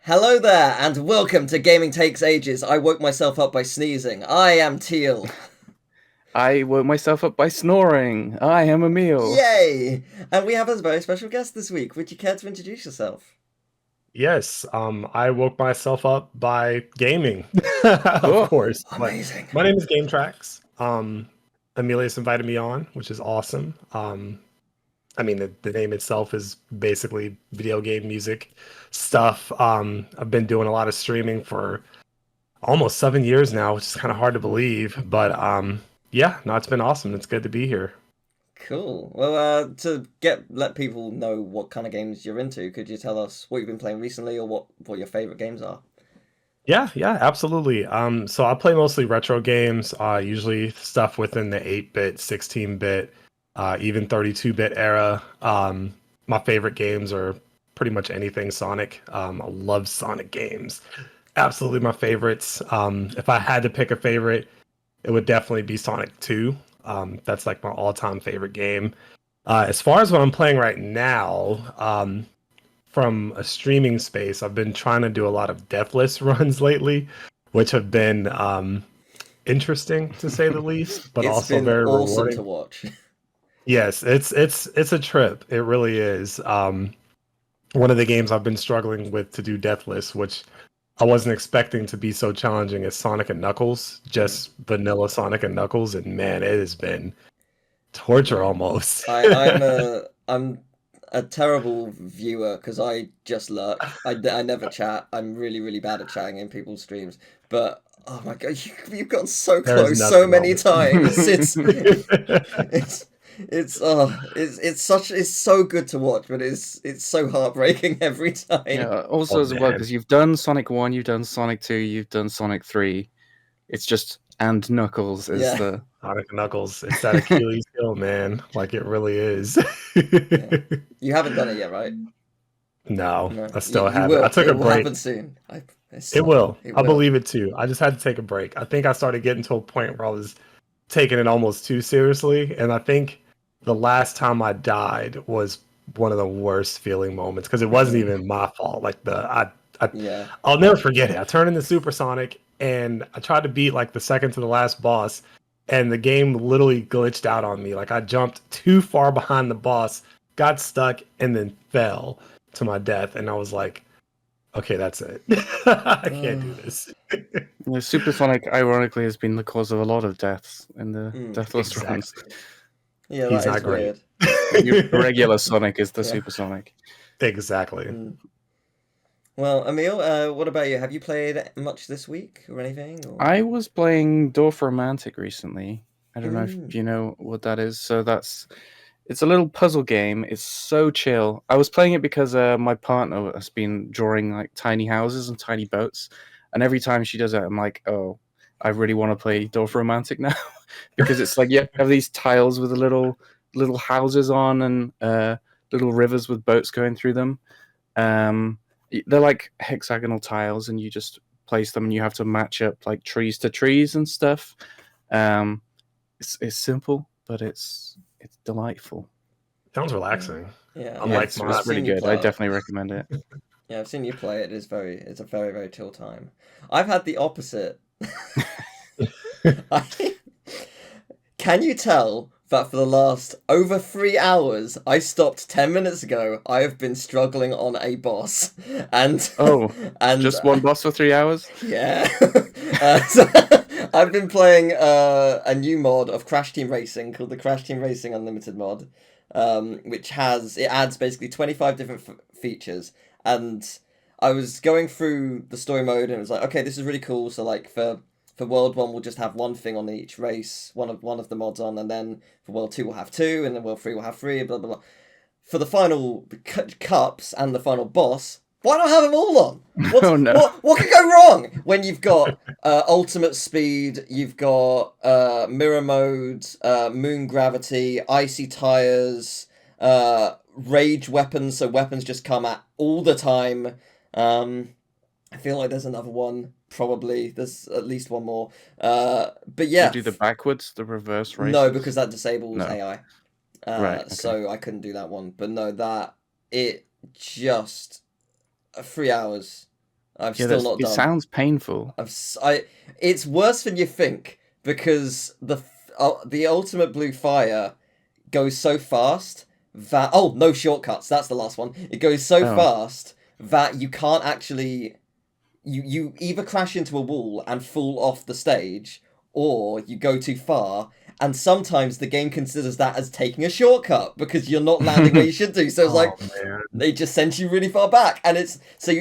Hello there, and welcome to Gaming Takes Ages. I woke myself up by sneezing. I am Teal. I woke myself up by snoring. I am Emil. Yay! And we have a very special guest this week. Would you care to introduce yourself? Yes, I woke myself up by gaming, of Oh, course. But Amazing. my name is GameTracks. Emilius invited me on, which is awesome. The name itself is basically video game music stuff. I've been doing a lot of streaming for almost 7 years now, which is kind of hard to believe. But yeah, no, it's been awesome. It's good to be here. Cool. Well, to let people know what kind of games you're into, could you tell us what you've been playing recently, or what your favorite games are? Yeah, absolutely. So I play mostly retro games, usually stuff within the 8-bit, 16-bit, even 32-bit era. My favorite games are pretty much anything Sonic. I love Sonic games. Absolutely my favorites. If I had to pick a favorite, it would definitely be Sonic 2. That's like my all-time favorite game. As far as what I'm playing right now, from a streaming space, I've been trying to do a lot of deathless runs lately, which have been interesting to say the least, but It's also been very awesome to rewarding. watch. Yes, it's a trip. It really is. One of the games I've been struggling with to do deathless, which I wasn't expecting to be so challenging, is Sonic and Knuckles, just vanilla Sonic and Knuckles, and man, it has been torture Yeah. almost. I'm a terrible viewer because I just lurk. I never chat. I'm really bad at chatting in people's streams. But oh my god, you've gotten so There is close so nothing wrong many with you. times. It's so good to watch, but it's so heartbreaking every time. yeah. Oh Also, as well, man. because you've done Sonic 1, you've done Sonic 2, you've done Sonic 3. It's just, and Knuckles is Yeah, the. Sonic and Knuckles, it's that Achilles heel, man. Like it really is. yeah. You haven't done it yet, right? No, No, I you still you haven't. I will. took It a will happen break. soon. It's It slowly. will. It I will. believe it too. I just had to take a break. I think I started getting to a point where I was taking it almost too seriously. And I think the last time I died was one of the worst feeling moments because it wasn't even my fault. Yeah. I'll never forget it. I turned into Supersonic and I tried to beat like the second to the last boss, and the game literally glitched out on me. Like I jumped too far behind the boss, got stuck, and then fell to my death. And I was like, okay, that's it. I can't do this. Supersonic, ironically, has been the cause of a lot of deaths in the Mm. Deathless runs. Exactly. Yeah, He's that is not great. weird. Your regular Sonic is the Yeah. Supersonic. Exactly. Mm. Well, Emil, what about you? Have you played much this week or anything? Or I was playing Romantic recently. I don't know if mm. you know what that is. It's a little puzzle game. It's so chill. I was playing it because my partner has been drawing like tiny houses and tiny boats, and every time she does it, I'm like, oh, I really want to play Romantic now because it's like you have these tiles with the little houses on and little rivers with boats going through them. They're like hexagonal tiles, and you just place them, and you have to match up like trees to trees and stuff. Um, it's simple, but it's delightful. Sounds Yeah, relaxing. yeah. Unlike It's I've really seen you good. I play it. definitely recommend it. Yeah, I've seen you play it. It's a very chill time. I've had the opposite. I, can you tell that for the last over 3 hours, I stopped 10 minutes ago? I have been struggling on a boss, and Oh, and just one boss for 3 hours? yeah. So I've been playing a new mod of Crash Team Racing called the Crash Team Racing Unlimited mod, which adds basically 25 different features. And I was going through the story mode and it was like, okay, this is really cool. So like for World One, we'll just have one thing on each race, one of the mods on, and then for World Two, we'll have two, and then World Three, we'll have three, blah blah blah. For the final cups and the final boss, why not have them all on? Oh no. What could go wrong when you've got ultimate speed, you've got mirror mode, moon gravity, icy tires, rage weapons, so weapons just come at all the time. I feel like there's another one. Probably there's at least one more. But Do you yeah, do the backwards, the reverse no, races? because that disables No. AI. Right, okay. So I couldn't do that one. But no, that it just 3 hours. I've Yeah, still not it done. sounds painful. It's worse than you think because the Ultimate Blue Fire goes so fast that no shortcuts. That's the last one. It goes so Oh. fast that you can't actually you either crash into a wall and fall off the stage, or you go too far. And sometimes the game considers that as taking a shortcut because you're not landing where you should do. So it's like man. they just send you really far back, and it's so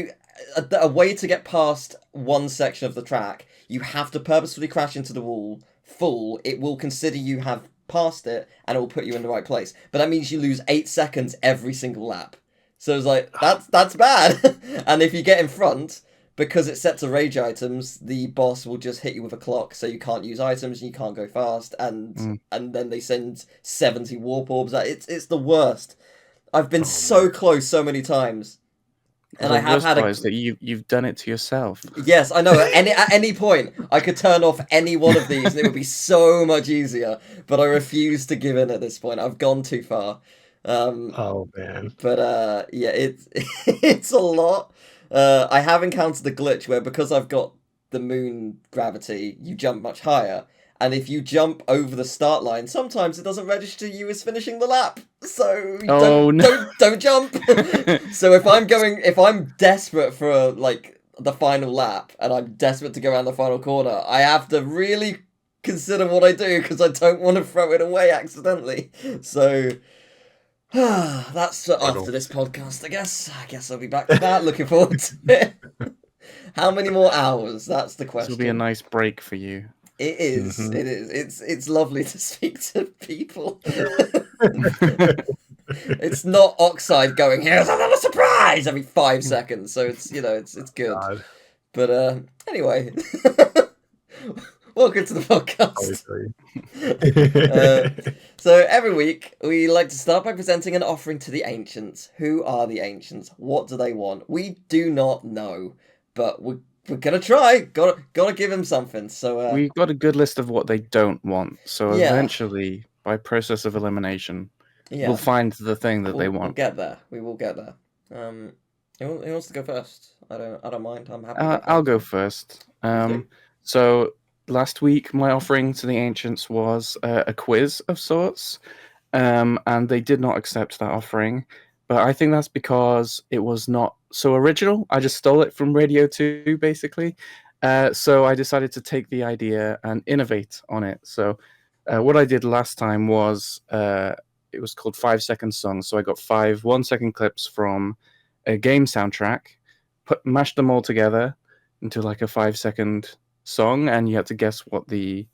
a way to get past one section of the track. You have to purposefully crash into the wall full. It will consider you have passed it, and it will put you in the right place. But that means you lose 8 seconds every single lap. So it's like that's bad. And if you get in front, because it's set to rage items, the boss will just hit you with a clock, so you can't use items and you can't go fast, and then they send 70 warp orbs. It's the worst. I've been so close so many times, and I have had is that you've done it to yourself. Yes, I know. At any point, I could turn off any one of these, and it would be so much easier. But I refuse to give in at this point. I've gone too far. Oh man. But yeah, it's it's a lot. I have encountered a glitch where because I've got the moon gravity, you jump much higher, and if you jump over the start line, sometimes it doesn't register you as finishing the lap. So don't jump. So if I'm desperate for like the final lap and I'm desperate to go around the final corner, I have to really consider what I do because I don't want to throw it away accidentally. So that's after this podcast, I guess. I guess I'll be back to that. Looking forward to it. How many more hours? That's the question. This will be a nice break for you. It is. Mm-hmm. It is. It's lovely to speak to people. It's not Oxide going, here's another surprise every 5 seconds. So it's it's good. God. But anyway. Welcome to the podcast. So every week we like to start by presenting an offering to the ancients. Who are the ancients? What do they want? We do not know, but we're gonna try. Gotta give them something. So we've got a good list of what they don't want. So eventually, by process of elimination, we'll find the thing that they want. We'll get there. We will get there. Who wants to go first? I don't mind. I'm happy. I'll go first. So last week, my offering to the ancients was a quiz of sorts, and they did not accept that offering. But I think that's because it was not so original. I just stole it from Radio 2, basically. So I decided to take the idea and innovate on it. So what I did last time was it was called 5-second songs. So I got 5 1-second clips from a game soundtrack, mashed them all together into like a 5-second song, and you had to guess what the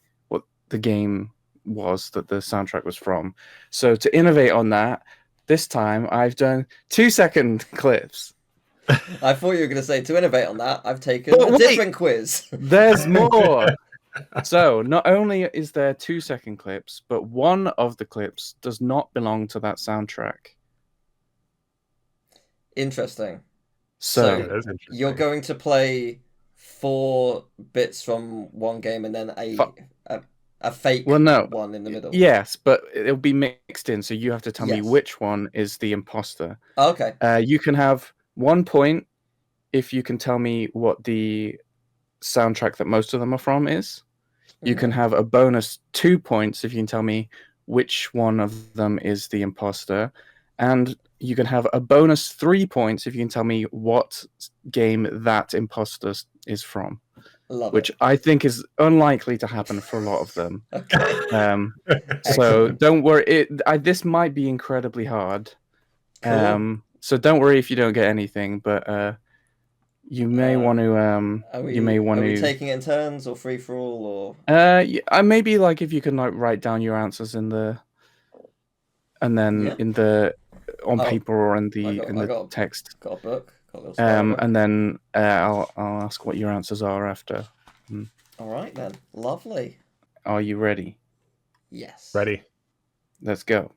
game was that the soundtrack was from. So to innovate on that, this time I've done 2-second clips. I thought you were going to say to innovate on that, I've taken a different quiz. There's more. So not only is there 2-second clips, but one of the clips does not belong to that soundtrack. Interesting. So you're going to play 4 bits from one game and then a fake one in the middle. Yes, but it'll be mixed in, so you have to tell me which one is the imposter. Oh, okay. You can have 1 point if you can tell me what the soundtrack that most of them are from is. You can have a bonus 2 points if you can tell me which one of them is the imposter. And you can have a bonus 3 points if you can tell me what game that imposter is from. Which I think is unlikely to happen for a lot of them. So don't worry. This might be incredibly hard. Cool. So don't worry if you don't get anything. But you may want to. Are we taking it in turns or free for all or? Maybe like if you can like write down your answers in the, and then in the on paper or in the text. Got a book. And then I'll ask what your answers are after. All right then. Lovely. Are you ready? Yes. Ready. Let's go.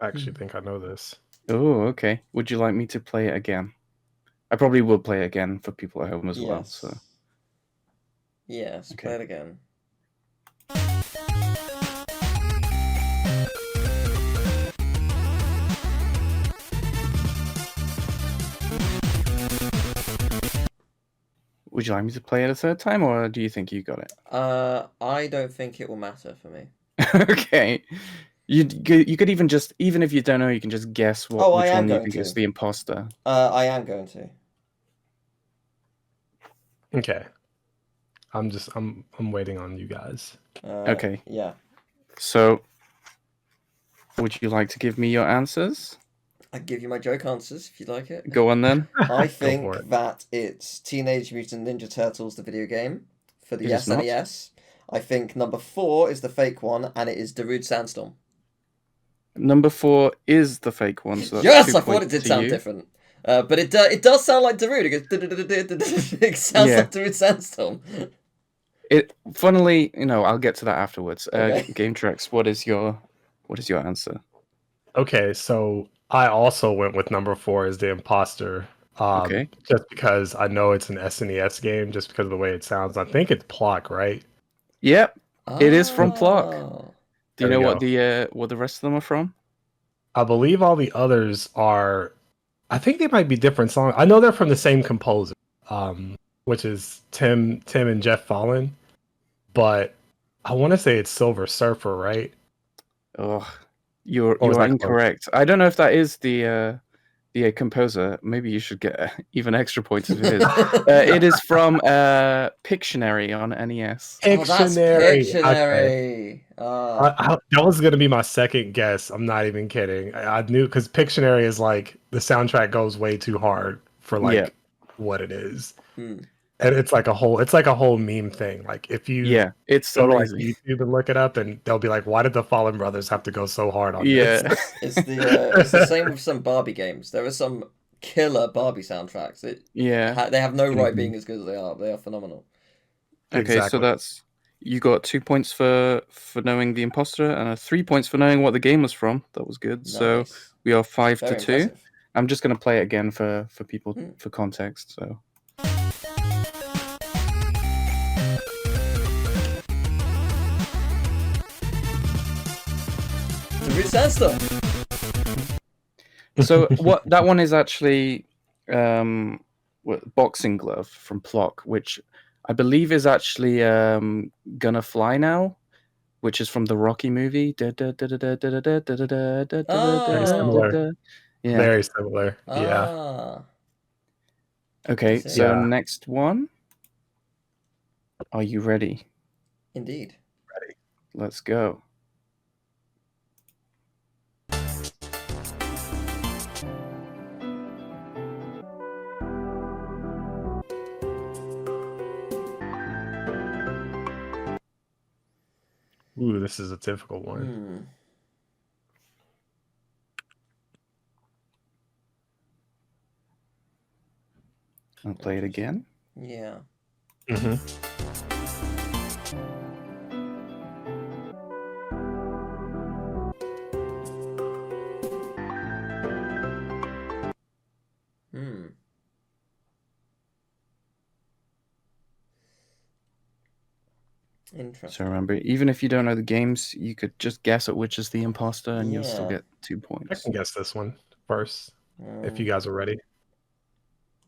I actually think I know this. Oh, okay. Would you like me to play it again? I probably will play it again for people at home as well. So Yes, Okay. play it again. Would you like me to play it a third time, or do you think you got it? I don't think it will matter for me. Okay. You could even just, even if you don't know, you can just guess Oh, I which am one you going think to. is the imposter. I am going to. Okay. I'm waiting on you guys. Okay. Yeah. So, would you like to give me your answers? I give you my joke answers if you like it. Go on then. I Go for think it. that it's Teenage Mutant Ninja Turtles, the video game, for the It is not. SNES. I think number 4 is the fake one, and it is Darude Sandstorm. Number 4 is the fake one, so that's Yes, 2 I thought points it did to sound you. different. But it does sound like Darude. It goes, it sounds Yeah. like Darude Sandstorm. Funnily, I'll get to that afterwards. Okay. GameTracks, what is your answer? Okay, so I also went with number 4 as the imposter. Okay. Just because I know it's an SNES game, just because of the way it sounds. I think it's Plock, right? Yep, it is from Plock. Oh. Do you There know we what the rest of them are from? I believe all the others are. I think they might be different songs. I know they're from the same composer, which is Tim and Jeff Fallon. But I want to say it's Silver Surfer, right? Oh, you Or was are that close? incorrect. I don't know if that is the composer. Maybe you should get even extra points if it is. It is from Pictionary on NES. Oh, that's Pictionary. Okay. Pictionary. That was gonna be my second guess. I'm not even kidding. I knew because Pictionary is like the soundtrack goes way too hard for like Yeah. what it is, Hmm. and it's like a whole meme thing. Like if you Yeah, it's go to like amazing. YouTube and look it up, and they'll be like, "Why did the Fallen Brothers have to go so hard on Yeah. this?" It's the same with some Barbie games. There are some killer Barbie soundtracks. Yeah. They have no right Mhm. being as good as they are. They are phenomenal. Okay, so Exactly. you got 2 points for knowing the imposter and 3 points for knowing what the game was from. That was good. So Nice. we are 5 Very to 2. impressive. I'm just gonna play it again for people Hmm. for context. So Darude Sandstorm. so what that one is actually Boxing Glove from Plock, which I believe is actually Gonna Fly Now, which is from the Rocky movie. Very Oh. similar. Yeah. Very similar. Yeah. Ah. Okay, I see. so Yeah. next one. Are you ready? Indeed. Let's go. Ooh, this is a difficult one. Hmm. I'll play it again. Yeah. Mm-hmm. Hmm. So Interesting. remember, even if you don't know the games, you could just guess at which is the imposter, and you'll still Yeah. get 2 I points. can guess this one first, if you guys are ready.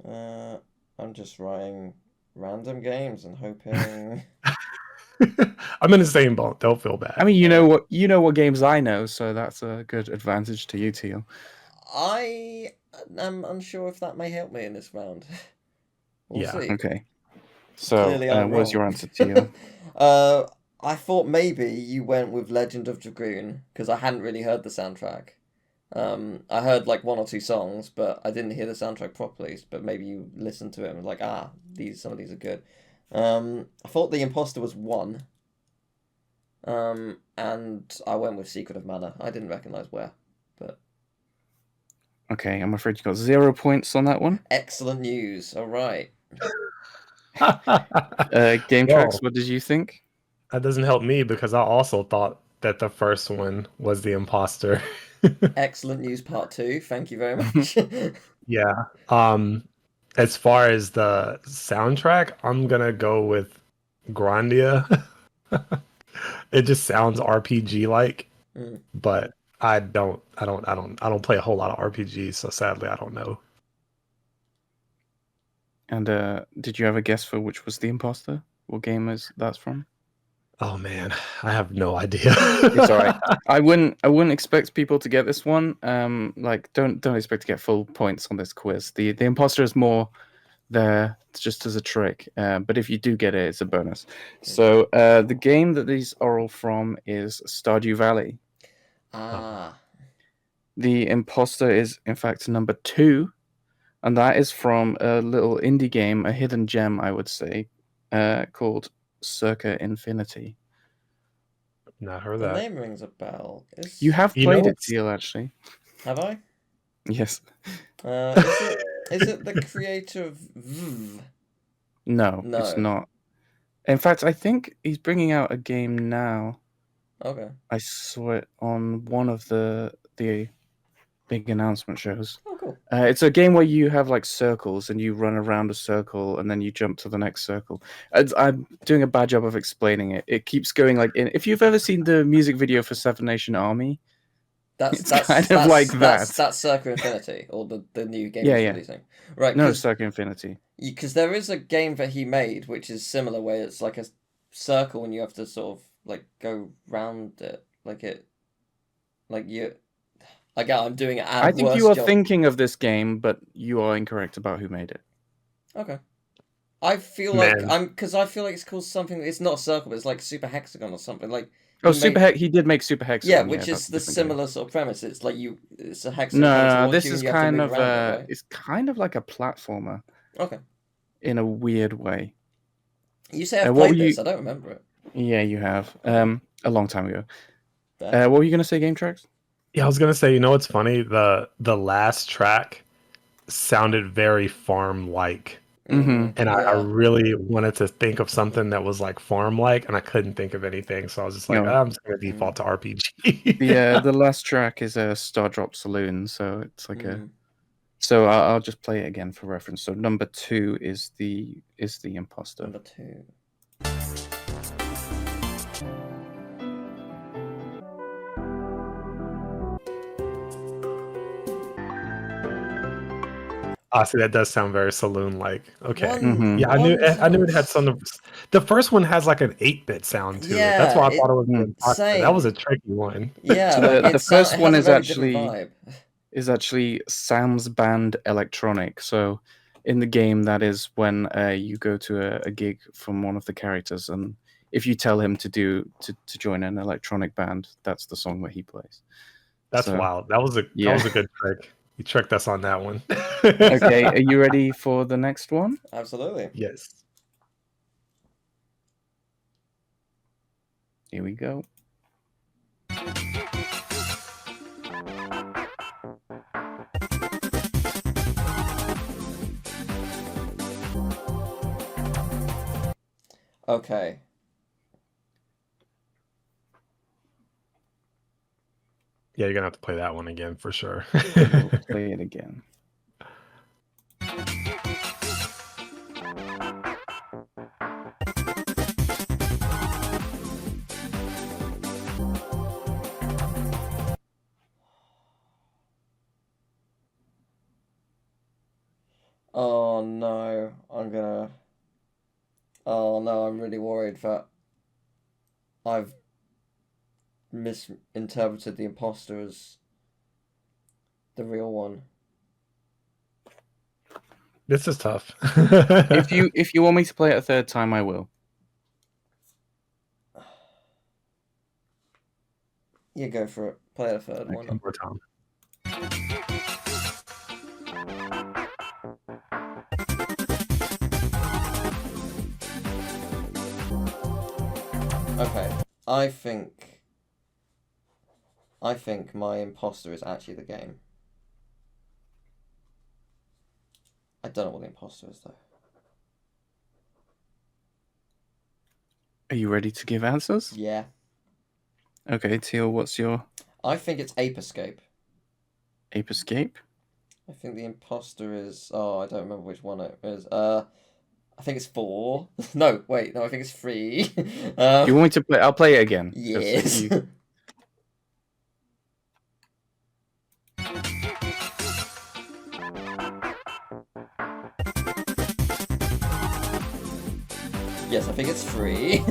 I'm just writing random games and hoping. I'm in the same boat. Don't feel bad. I mean, you know what games I know, so that's a good advantage to you, Teal. I am unsure if that may help me in this round. We'll Yeah. see. Okay. So, Clearly, I'm what's your wrong. answer, Teal? I thought maybe you went with Legend of Dragoon because I hadn't really heard the soundtrack. I heard like 1 or 2 songs, but I didn't hear the soundtrack properly. But maybe you listened to it and was like, some of these are good. I thought The Imposter was 1. And I went with Secret of Mana. I didn't recognize where, but Okay, I'm afraid you got 0 points on that one. excellent news. All right. Game Well, Tracks, what did you think? that doesn't help me because I also thought that the first one was the imposter. Excellent news part 2. Thank you very much. Yeah. As far as the soundtrack, I'm gonna go with Grandia. It just sounds RPG like, Mm. but I don't play a whole lot of RPGs, so sadly I don't know. And did you have a guess for which was the imposter? What game is that's from? Oh man, I have no idea. It's all right. I wouldn't expect people to get this one. Like don't expect to get full points on this quiz. The imposter is more there just as a trick. But if you do get it, it's a bonus. So the game that these are all from is Stardew Valley. Ah. The imposter is in fact number 2, and that is from a little indie game, a hidden gem, I would say, called Circa Infinity. Not heard The that. name rings a bell. You have You know played it, what's- Teal, actually. Have I? Yes. Is it the creator of VV? No, No. it's not. In fact, I think he's bringing out a game now. Okay. I saw it on one of the big announcement shows. Oh, cool. It's a game where you have like circles and you run around a circle and then you jump to the next circle. I'm doing a bad job of explaining it. It keeps going like if you've ever seen the music video for Seven Nation Army, it's kind of like that. That's Circa Infinity, or the new game Yeah, he's yeah. releasing. Right, No, Circa Infinity. because there is a game that he made which is similar, where it's like a circle and you have to sort of like go round it, I'm doing it. I think you are thinking of this game, but you are incorrect about who made it. Okay. I feel Man. like I feel like it's called something. It's not a circle, but it's like Super Hexagon or something. Like Oh, he did make Super Hexagon. which is the similar sort of premise. It's like it's a hexagon. No, this is you have to kind move of around it, right? it's kind of like a platformer. Okay. In a weird way. You say I've what played were this. I don't remember it. Yeah, you have. A long time ago. What were you gonna say, GameTracks? Yeah, I was gonna say, you know what's funny? The last track sounded very farm-like. Mm-hmm. And I really wanted to think of something that was like farm-like, and I couldn't think of anything. So I was just like, I'm just gonna default to RPG. The last track is a Star Drop Saloon, so it's like a. So I'll just play it again for reference. So number 2 is the imposter. Number 2. See, that does sound very saloon-like. Okay, Mm-hmm. I knew it had some. The first one has like an 8-bit sound to it. That's why I thought it was an imposter. That was a tricky one. Yeah, so the first one is actually Sam's Band Electronic. So in the game, that is when you go to a gig from one of the characters, and if you tell him to join an electronic band, that's the song that he plays. That's wild. That was a good trick. You tricked us on that one. Okay, are you ready for the next one? Absolutely. Yes. Here we go. Okay. Yeah, you're gonna have to play that one again for sure. We'll play it again. Oh no, I'm really worried that I've misinterpreted the imposter as the real one. This is tough. If you want me to play it a third time, I will. Yeah, go for it. Play it a third one. One more time. Okay, I think my imposter is actually the game. I don't know what the imposter is though. Are you ready to give answers? Yeah. Okay, Teal, what's your... I think it's Ape Escape. Ape Escape? I think the imposter is... Oh, I don't remember which one it is. I I think it's 4. No, wait, no, I think it's 3. Do you want me to play? I'll play it again. 'cause Yes. Yes, I think it's 3.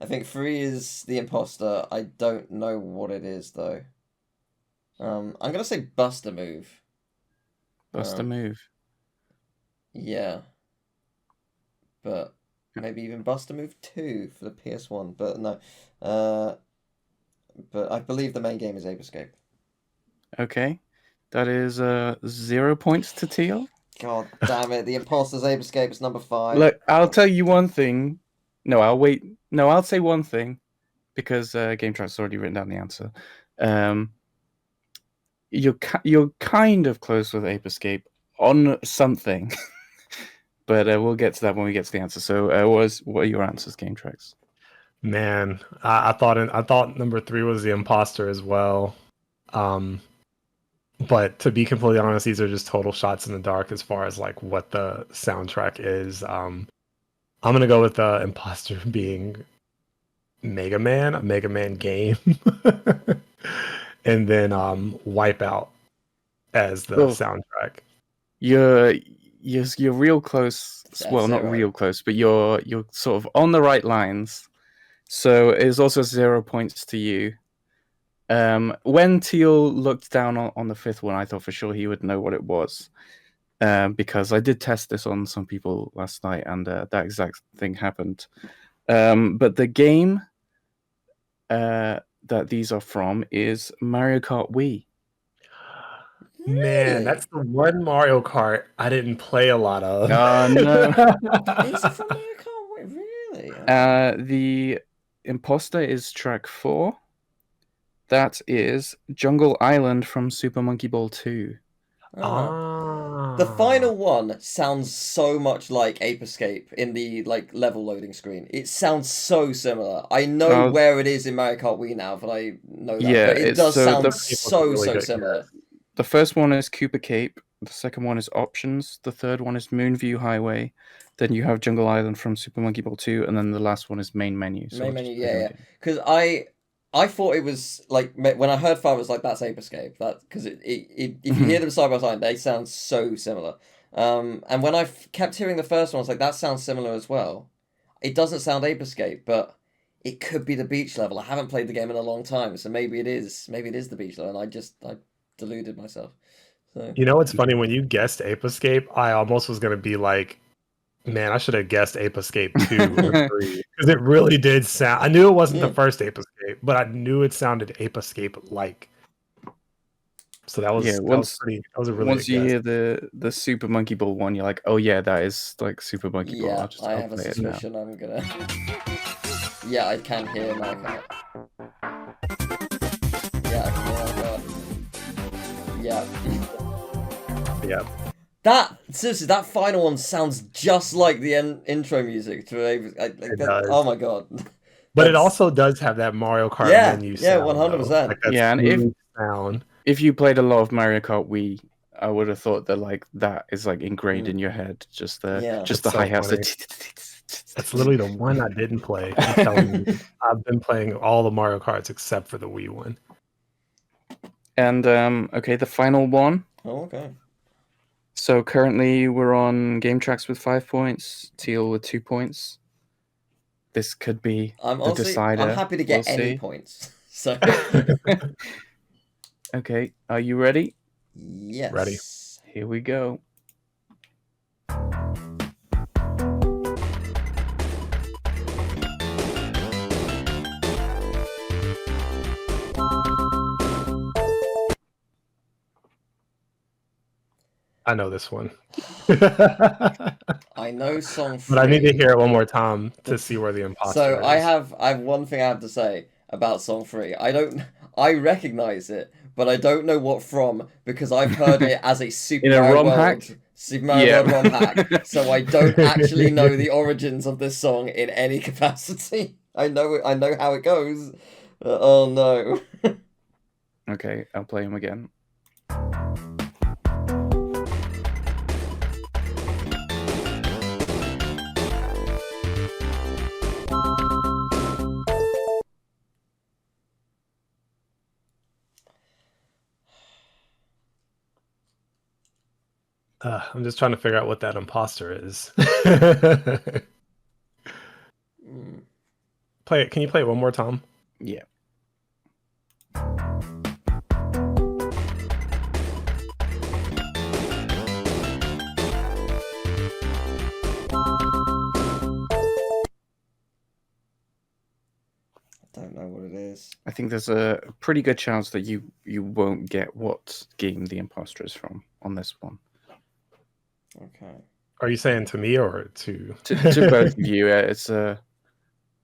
I think 3 is the imposter. I don't know what it is though. I'm gonna say Buster Move. Bust a move. Yeah. But maybe even Buster Move 2 for the PS1. But no. But I believe the main game is Ape Escape. Okay, that is 0 points to Teal. God damn it! The imposter's Ape Escape is number 5. Look, I'll tell you one thing. No, I'll wait. No, I'll say one thing because GameTracks has already written down the answer. You're kind of close with Ape Escape on something, but we'll get to that when we get to the answer. So, what are your answers, GameTracks? Man, I thought number 3 was the imposter as well. But to be completely honest, these are just total shots in the dark as far as like what the soundtrack is. I'm gonna go with the imposter being Mega Man, a Mega Man game, and then Wipeout as the soundtrack. You're real close. That's Well, not 0. real close, but you're sort of on the right lines. So it's also 0 points to you. When Teal looked down on the 5th one, I thought for sure he would know what it was, because I did test this on some people last night, and that exact thing happened. But the game that these are from is Mario Kart Wii. Man, Really? that's the one Mario Kart I didn't play a lot of. Oh no! Is it from Mario Kart? Wait, really? The imposter is track 4. That is Jungle Island from Super Monkey Ball 2. Oh. The final one sounds so much like Ape Escape in the like level loading screen. It sounds so similar. I know where it is in Mario Kart Wii now, but I know that. Yeah, but it does sound really so similar. Guess. The first one is Cooper Cape. The second one is Options. The third one is Moonview Highway. Then you have Jungle Island from Super Monkey Ball 2, and then the last one is Main Menu. So Main Menu, yeah. Because I thought it was like when I heard 5, I was like, "That's Ape Escape." That because if you hear them side by side, they sound so similar. And when I kept hearing the first one, I was like, "That sounds similar as well." It doesn't sound Ape Escape, but it could be the beach level. I haven't played the game in a long time, so maybe it is. Maybe it is the beach level, and I deluded myself. So. You know what's funny? When you guessed Ape Escape, I almost was gonna be like, man, I should have guessed Ape Escape 2 or 3. Because it really did sound... I knew it wasn't the first Ape Escape, but I knew it sounded Ape Escape-like. So that was, that was a really once good you guess. hear the Super Monkey Ball one, you're like, oh yeah, that is like Super Monkey Ball. Yeah, I have a suspicion I'm gonna... Yeah, I can hear Mario Kart. Yeah, I can hear Mario Kart. Yeah. Yeah. Seriously, that final one sounds just like the intro music to oh my god. But it also does have that Mario Kart menu sound. 100%. Like that and sound. if you played a lot of Mario Kart Wii, I would have thought that like that is like ingrained in your head. Just the hi-hats. That's literally the one I didn't play. I'm telling you, I've been playing all the Mario Karts except for the Wii one. And okay, the final one. Oh, okay. So currently we're on GameTracks with 5 points, Teal with 2 points. This could be the decider. I'm happy to get any points. So. Okay, are you ready? Yes. Ready. Here we go. I know this one. I know song 3. But I need to hear it one more time to see where the imposter is. So I have one thing I have to say about song 3. I recognize it, but I don't know what from because I've heard it as a Super Mario World ROM hack. So I don't actually know the origins of this song in any capacity. I know how it goes. Oh no. Okay, I'll play him again. I'm just trying to figure out what that imposter is. Mm. Play it. Can you play it one more time? Yeah. Don't know what it is. I think there's a pretty good chance that you won't get what game the imposter is from on this one. Okay. Are you saying to me or to To both of you, it's a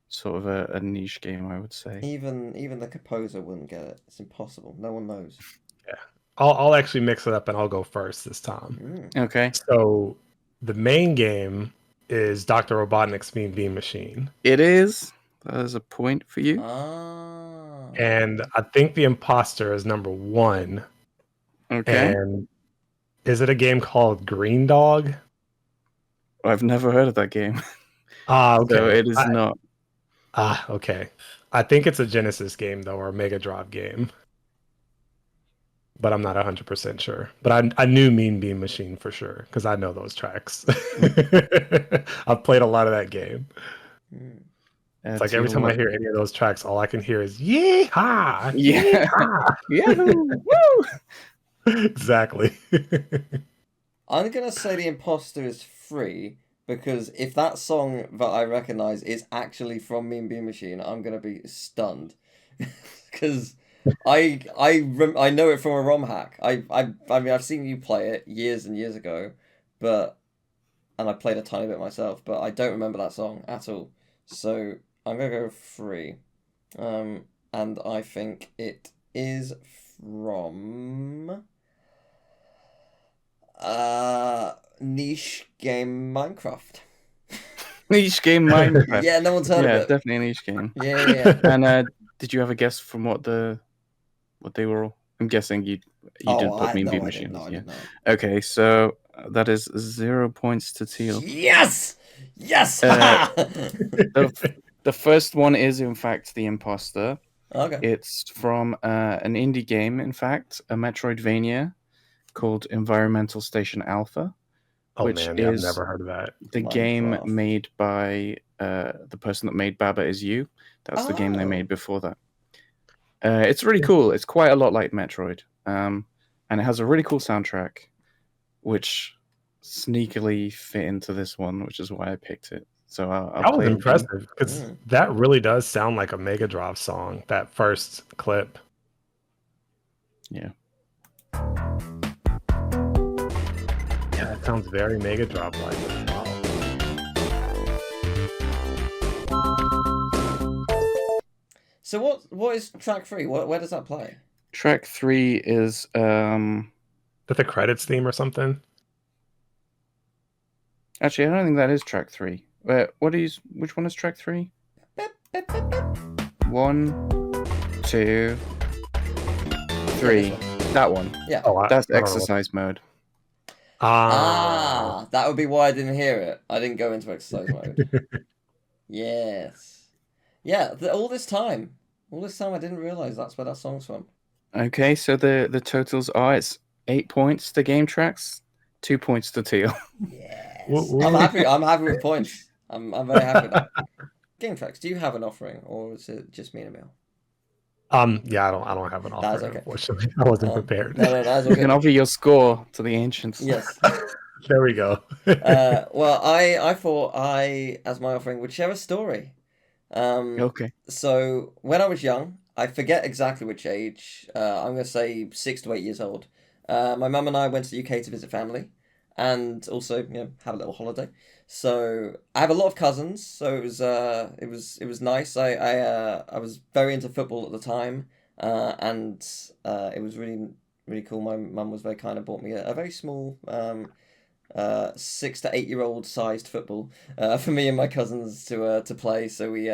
sort of a niche game, I would say. Even the composer wouldn't get it. It's impossible. No one knows. Yeah, I'll actually mix it up and I'll go first this time. Mm. Okay. So the main game is Dr. Robotnik's Mean Bean Machine, It is. That is a point for you. Ah. and I think the imposter is number 1. Okay. And is it a game called Green Dog? I've never heard of that game. Okay. So it is not. Okay. I think it's a Genesis game though, or a Mega Drive game, but I'm not 100% sure. But I knew Mean Bean Machine for sure because I know those tracks. I've played a lot of that game. Mm. It's like every time I hear any of those tracks, all I can hear is "Yeehaw!" Yeah. Yeehaw! Yahoo! Woo! Exactly. I'm gonna say the imposter is free because if that song that I recognize is actually from Mean Bean Machine, I'm gonna be stunned because I know it from a ROM hack. I mean I've seen you play it years and years ago, and I played a tiny bit myself, but I don't remember that song at all. So I'm gonna go free, and I think it is from niche game Minecraft. Niche game Minecraft. Yeah, no one's heard of Yeah, it. definitely a niche game. Yeah. And did you have a guess from what they were all? I'm guessing you didn't put Mean Bean Machine. I didn't know. Okay, so that is 0 points to Teal. Yes! Yes! The first one is in fact the imposter. Okay. It's from an indie game, in fact, a Metroidvania called Environmental Station Alpha. Oh which man, yeah, I've is never heard of that. the game Minecraft. made by the person that made Baba Is You. That's the game they made before that. It's really cool. It's quite a lot like Metroid. And it has a really cool soundtrack, which sneakily fit into this one, which is why I picked it. So I'll That play was it impressive because that really does sound like a Mega Drive song, that first clip. Yeah. Yeah, that sounds very Mega Drive like. Wow. So what is track 3? Where does that play? Track 3 is With the credits theme or something? actually, I don't think that is track 3. Which one is track 3? 1, 2, 3. That one. Yeah. Oh, That's I don't know exercise mode. That would be why I didn't hear it. I didn't go into exercise mode. Yes. Yeah, all this time I didn't realize that's where that song's from. Okay, so the totals are it's 8 points to GameTracks, 2 points to Teal. Yes. Woo-woo. I'm happy with points. I'm very happy with that. GameTracks, do you have an offering or is it just me and Emil? Yeah, I don't have an offer, That's okay. Unfortunately. I wasn't prepared. No, that's You okay. can offer your score to the ancients. Yes. There we go. Well, I thought as my offering, would share a story. Okay. So when I was young, I forget exactly which age. I'm going to say 6 to 8 years old. My mum and I went to the UK to visit family, and also have a little holiday. So I have a lot of cousins. So it was nice. I was very into football at the time, and it was really cool. My mum was very kind and bought me a very small 6 to 8 year old sized football for me and my cousins to play. So we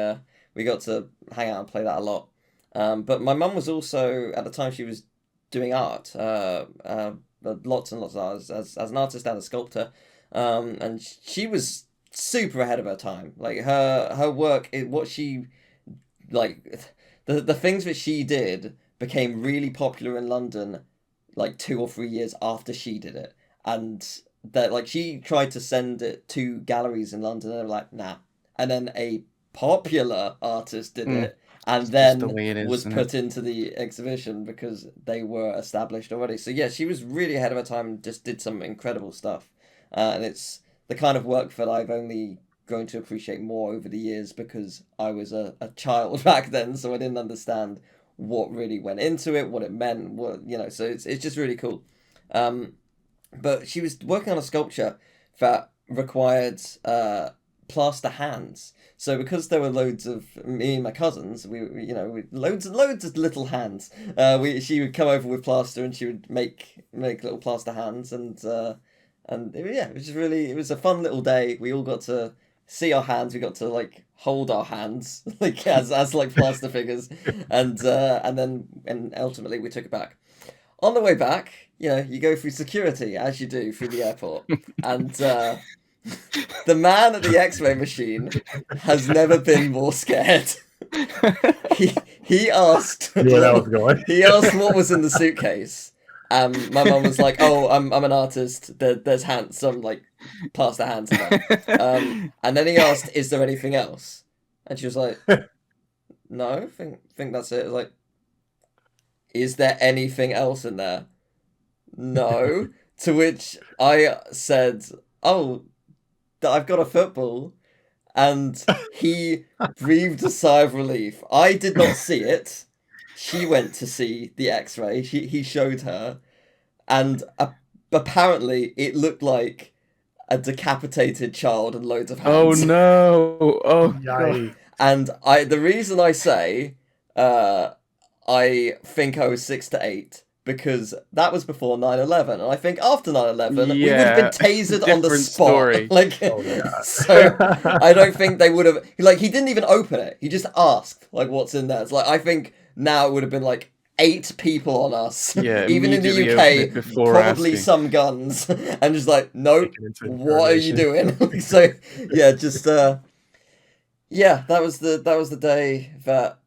got to hang out and play that a lot. But my mum was also at the time she was doing art, lots and lots of art as an artist and a sculptor, and she was super ahead of her time. Like her work, what she like the things that she did became really popular in London, like 2 or 3 years after she did it, and that like she tried to send it to galleries in London and they were like, nah. And then a popular artist did it and It's just the then way it is, was isn't put into the exhibition because they were established already. So yeah, she was really ahead of her time and just did some incredible stuff. And it's the kind of work that I've only grown to appreciate more over the years because I was a child back then, so I didn't understand what really went into it, what it meant, so it's just really cool. But she was working on a sculpture that required plaster hands. So because there were loads of me and my cousins, we loads and loads of little hands. She would come over with plaster and she would make little plaster hands it was a fun little day. We all got to see our hands. We got to like hold our hands like as like plaster figures, and ultimately we took it back. On the way back, you go through security as you do through the airport, and the man at the X-ray machine has never been more scared. He asked. Where that was going. He asked what was in the suitcase. My mum was like, "Oh, I'm an artist. There's some like plaster hands in there." And then he asked, "Is there anything else?" And she was like, "No, think that's it." I was like, "Is there anything else in there?" No. To which I said, "Oh, I've got a football." And he breathed a sigh of relief. I did not see it. She went to see the X-ray. He showed her, and apparently it looked like a decapitated child and loads of Oh hands. no! Oh god! Yikes. And the reason I say, I think I was 6 to 8 because that was before 9/11, and I think after 9/11 we would have been tasered on the different spot. story. Like, Oh, yeah. so I don't think they would have. Like, he didn't even open it. He just asked, like, what's in there. It's like I think now it would have been like 8 people on us. Yeah, Even in the immediately open it UK, before probably asking. some guns, and just like, nope. Taken into What are you doing? So yeah, just yeah, that was the day that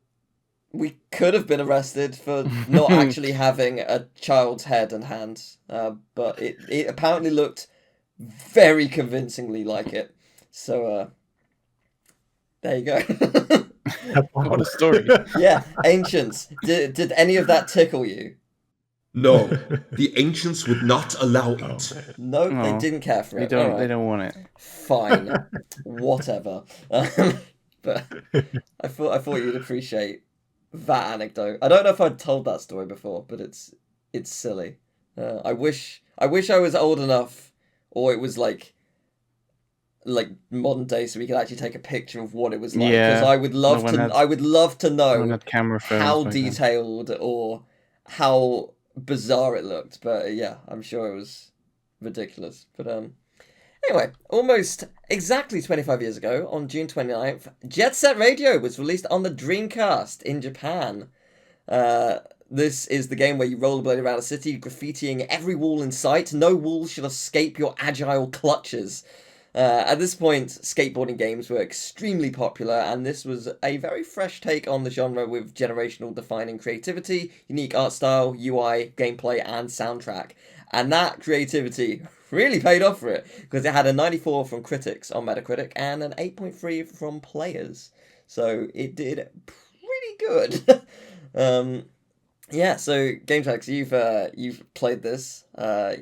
we could have been arrested for not actually having a child's head and hands, but it apparently looked very convincingly like it. So there you go. What a story! Yeah, ancients. Did any of that tickle you? No, the ancients would not allow it. No, they Oh, didn't care for They it. don't. All They right. don't want it. Fine, whatever. But I thought you'd appreciate that anecdote. I don't know if I'd told that story before, but it's silly. I wish I was old enough, or it was like modern day, so we could actually take a picture of what it was like. Because Yeah, I would love no to. one had- I would love to No one know had camera phones how back then. detailed or how bizarre it looked. But yeah, I'm sure it was ridiculous. But anyway, almost exactly 25 years ago, on June 29th, Jet Set Radio was released on the Dreamcast in Japan. This is the game where you rollerblade around a city, graffitiing every wall in sight. No wall shall escape your agile clutches. At this point, skateboarding games were extremely popular, and this was a very fresh take on the genre with generational defining creativity, unique art style, UI, gameplay, and soundtrack. And that creativity really paid off for it, because it had a 94 from critics on Metacritic and an 8.3 from players. So it did pretty good. Yeah, so GameTracks, you've played this.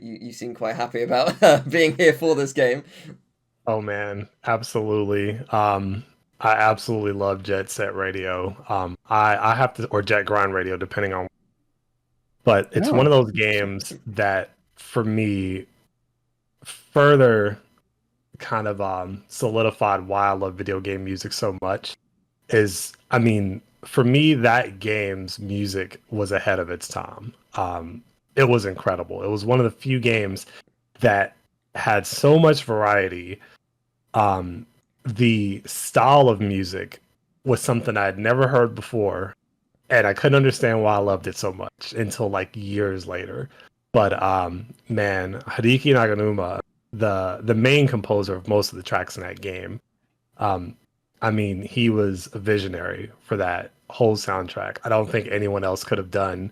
You seem quite happy about being here for this game. Oh man, absolutely. I absolutely love Jet Set Radio. I have to, or Jet Grind Radio, depending on. But it's one of those games that, for me, further kind of solidified why I love video game music so much. I mean, for me, that game's music was ahead of its time. It was incredible. It was one of the few games that had so much variety. The style of music was something I had never heard before, and I couldn't understand why I loved it so much until like years later. But man, Hideki Naganuma, the main composer of most of the tracks in that game, I mean, he was a visionary for that whole soundtrack. I don't think anyone else could have done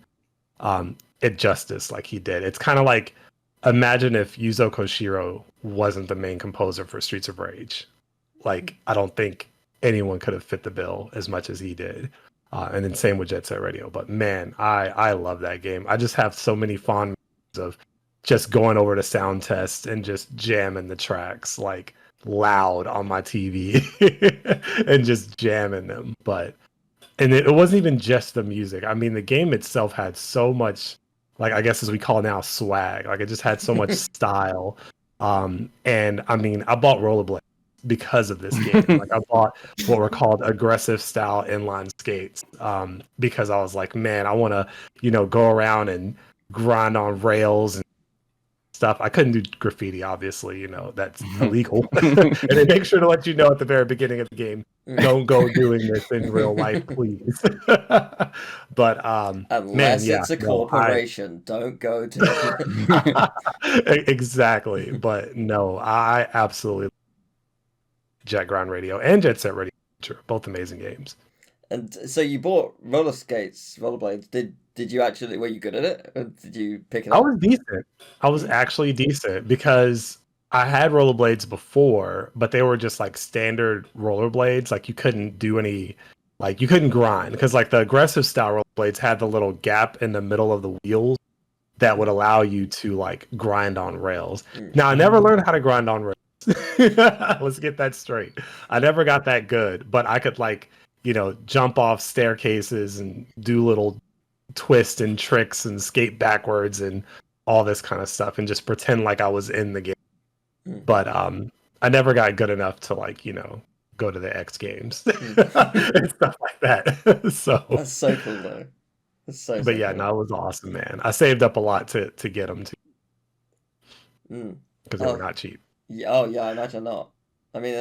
it justice like he did. It's kind of like imagine if Yuzo Koshiro wasn't the main composer for Streets of Rage. Like, I don't think anyone could have fit the bill as much as he did. And then same with Jet Set Radio. But man, I love that game. I just have so many fond memories of just going over to sound test and just jamming the tracks like loud on my TV and just jamming them. And it wasn't even just the music. I mean, the game itself had so much, like, I guess as we call it now, swag. Like, it just had so much style. And I mean, I bought rollerblades because of this game. Like, I bought what were called aggressive style inline skates because I was like, man, I want to, go around and grind on rails and stuff. I couldn't do graffiti, obviously, that's illegal. And they make sure to let you know at the very beginning of the game, don't go doing this in real life, please. But Unless man, it's a corporation, don't go to exactly. But no, I absolutely Jet Grind Radio and Jet Set Radio, both amazing games. And so you bought rollerblades. Did you actually, were you good at it? Or did you pick it up? I was decent. I was actually decent because I had rollerblades before, but they were just like standard rollerblades. Like you couldn't do any, like you couldn't grind because like the aggressive style rollerblades had the little gap in the middle of the wheels that would allow you to like grind on rails. Now I never learned how to grind on rails. Let's get that straight. I never got that good, but I could like, jump off staircases and do little twists and tricks and skate backwards and all this kind of stuff and just pretend like I was in the game. But I never got good enough to like, go to the X Games and stuff like that. So that's so cool though. That's so but yeah, cool. no, it was awesome, man. I saved up a lot to get them too because they were not cheap. Yeah, oh yeah, I imagine not. I mean,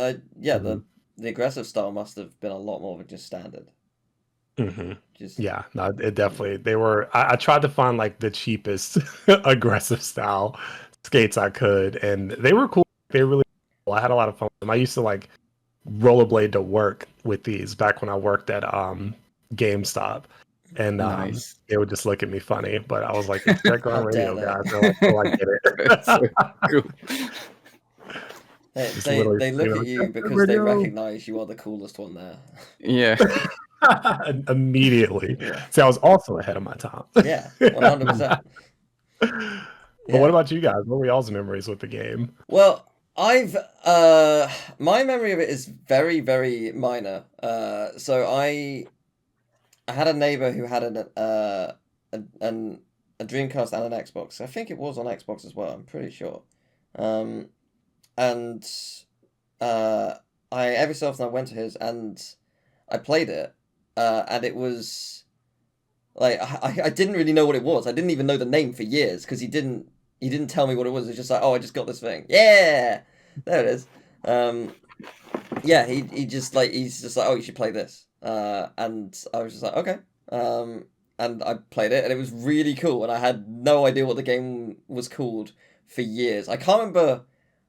the aggressive style must have been a lot more than just standard. Yeah, no, it definitely they were. I tried to find like the cheapest aggressive style skates I could, and they were cool. They really cool. I had a lot of fun with them. I used to like rollerblade to work with these back when I worked at GameStop, and Nice. they would just look at me funny. But I was like, it's Jet Grind How dare Radio, they. guys. They're like, oh, I get it. So cool. They look at you because they recognize you are the coolest one there. Yeah. Immediately. See, I was also ahead of my time. Yeah, 100%. But what about you guys? What were y'all's memories with the game? Well, I've my memory of it is very, very minor. So I had a neighbor who had a Dreamcast and an Xbox. I think it was on Xbox as well. I'm pretty sure. And I every so often I went to his and I played it, and it was like I didn't really know what it was. I didn't even know the name for years because he didn't tell me what it was. It's just like, oh, I just got this thing. Yeah, there it is. Yeah, he's just like, oh, you should play this. And I was just like, okay. And I played it, and it was really cool. And I had no idea what the game was called for years. I can't remember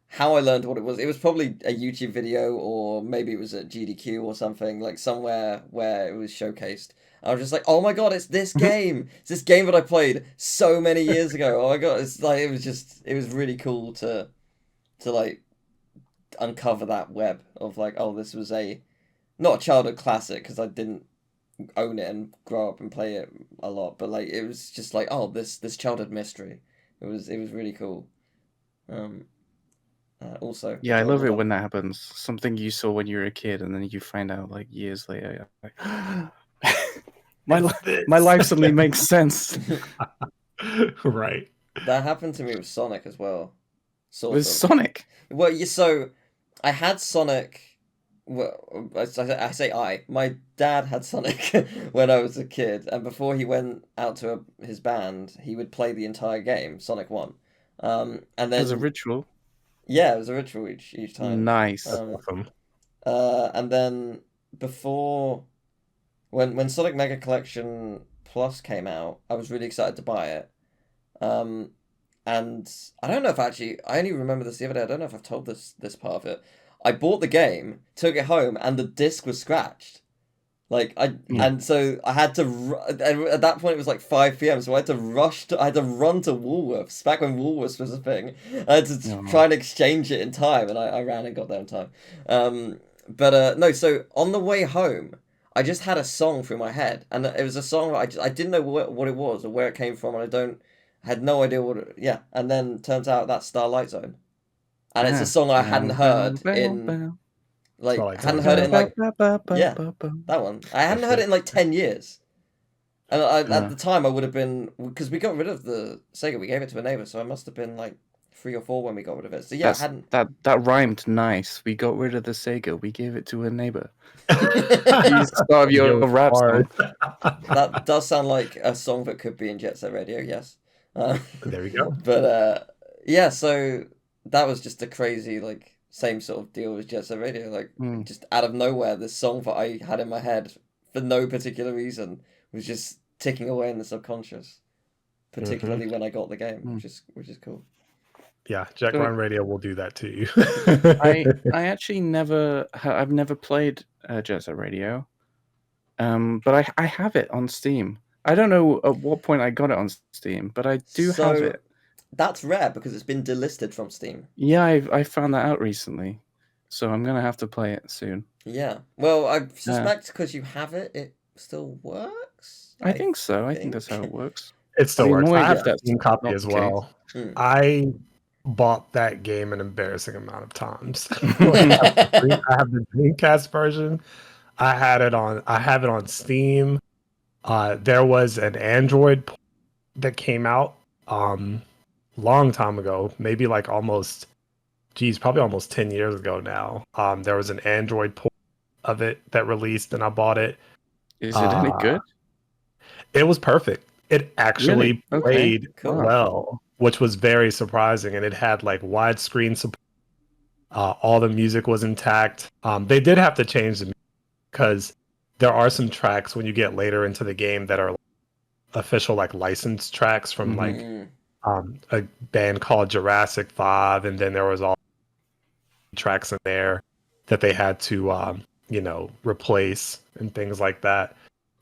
how I learned what it was. It was probably a YouTube video, or maybe it was at GDQ or something, like somewhere where it was showcased. I was just like, oh my god, it's this game! It's this game that I played so many years ago. Oh my god, it's like it was really cool to like uncover that web of like, oh, this was not a childhood classic because I didn't own it and grow up and play it a lot, but like it was just like, oh, this childhood mystery. It was really cool. Also, Yeah, I love it when that happens. Something you saw when you were a kid, and then you find out like years later. Like, my life suddenly makes sense. Right. That happened to me with Sonic as well. With Sonic. Well, so I had Sonic. Well, I say my dad had Sonic when I was a kid, and before he went out to his band, he would play the entire game, Sonic 1. And then as a ritual. Yeah, it was a ritual each time. Nice. Awesome. And then before, when Sonic Mega Collection Plus came out, I was really excited to buy it. And I don't know if I only remember this the other day. I don't know if I've told this part of it. I bought the game, took it home, and the disc was scratched. And so I had to. At that point, it was like 5 p.m. So I had to I had to run to Woolworths back when Woolworths was a thing. I had to try and exchange it in time, and I ran and got there in time. No. So on the way home, I just had a song through my head, and it was a song that I didn't know what it was or where it came from, and I had no idea what it. Yeah, and then turns out that's Starlight Zone, and it's a song I hadn't heard in. Like, I hadn't heard it in like, yeah, that one. I hadn't heard it in like 10 years. And at the time I would have been, because we got rid of the Sega, we gave it to a neighbor, so I must have been like 3 or 4 when we got rid of it. So yeah, I hadn't. That rhymed nice. We got rid of the Sega, we gave it to a neighbor. You start your rap song. That does sound like a song that could be in Jet Set Radio, yes. There we go. But yeah, so that was just a crazy, like, same sort of deal with Jet Set Radio. Like, just out of nowhere, this song that I had in my head for no particular reason was just ticking away in the subconscious. Particularly when I got the game, which is cool. Yeah, Jet Grind Radio will do that to you. I actually I've never played Jet Set Radio, but I have it on Steam. I don't know at what point I got it on Steam, but I do have it. That's rare because it's been delisted from Steam. Yeah, I found that out recently, so I'm gonna have to play it soon. Yeah, well, I suspect because you have it, it still works. I think so. I think that's how it works. It still works. I have that Steam copy as well. I bought that game an embarrassing amount of times. I have the Dreamcast version. I have it on Steam. There was an Android that came out long time ago, maybe like probably almost 10 years ago now. There was an Android port of it that released, and I bought it. Is it any good? It was perfect. It actually played well, which was very surprising, and it had like widescreen support. All the music was intact. They did have to change the music because there are some tracks when you get later into the game that are official like licensed tracks from like a band called Jurassic 5, and then there was all tracks in there that they had to replace and things like that.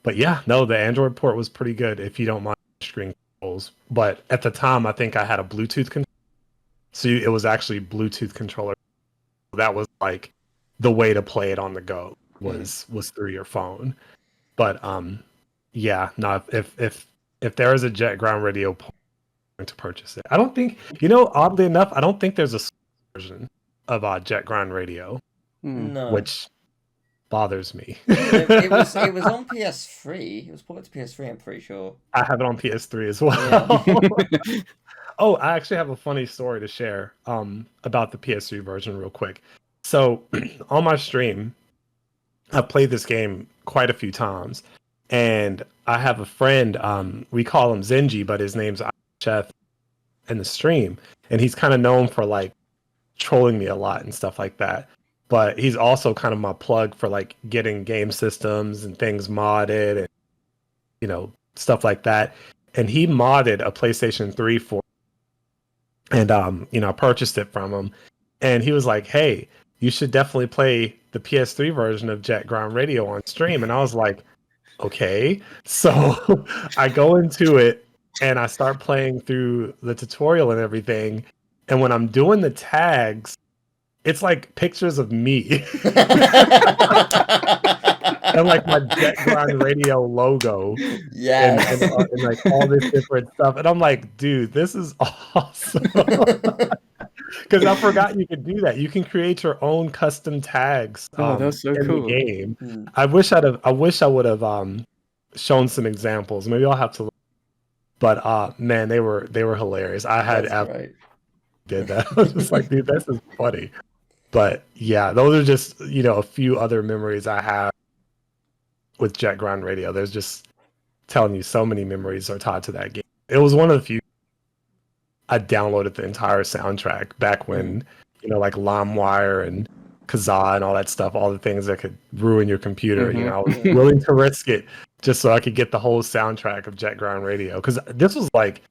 But yeah, no, the Android port was pretty good if you don't mind screen controls. But at the time, I think I had a Bluetooth controller, so it was actually Bluetooth controller. That was like the way to play it on the go was through your phone. But yeah, no, if there is a Jet Ground Radio port, to purchase it. I don't think, oddly enough, I don't think there's a version of Jet Grind Radio, which bothers me. it was on PS3. It was ported to PS3, I'm pretty sure. I have it on PS3 as well. Yeah. Oh, I actually have a funny story to share about the PS3 version real quick. So on my stream, I've played this game quite a few times, and I have a friend, we call him Zenji, but his name's Chef in the stream, and he's kind of known for like trolling me a lot and stuff like that, but he's also kind of my plug for like getting game systems and things modded and stuff like that. And he modded a PlayStation 3 for me, and I purchased it from him, and he was like, hey, you should definitely play the PS3 version of Jet Ground Radio on stream. And I was like, okay. So I go into it and I start playing through the tutorial and everything. And when I'm doing the tags, it's like pictures of me. And like my Jet Grind Radio logo. Yeah. And like all this different stuff. And I'm like, dude, this is awesome. Because I forgot you could do that. You can create your own custom tags. That's so in cool. The game. I wish I would have shown some examples. Maybe I'll have to. But man, they were hilarious. I had did that. I was just like, dude, this is funny. But yeah, those are just a few other memories I have with Jet Grind Radio. There's just telling you so many memories are tied to that game. It was one of the few I downloaded the entire soundtrack back when like LimeWire and Kazaa and all that stuff, all the things that could ruin your computer. I was willing to risk it just so I could get the whole soundtrack of Jet Grind Radio, because this was like,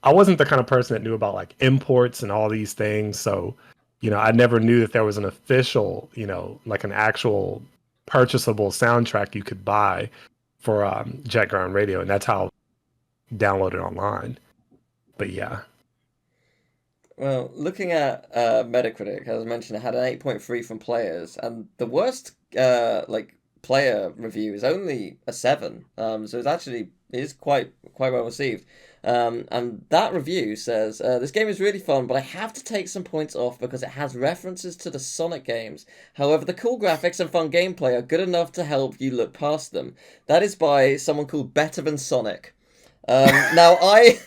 I wasn't the kind of person that knew about like imports and all these things. So, I never knew that there was an official, like an actual purchasable soundtrack you could buy for Jet Ground Radio, and that's how I downloaded online. But yeah. Well, looking at Metacritic, as I mentioned, it had an 8.3 from players, and the worst player review is only a 7. So it is quite well received. And that review says, this game is really fun, but I have to take some points off because it has references to the Sonic games. However, the cool graphics and fun gameplay are good enough to help you look past them. That is by someone called Better Than Sonic. Now, I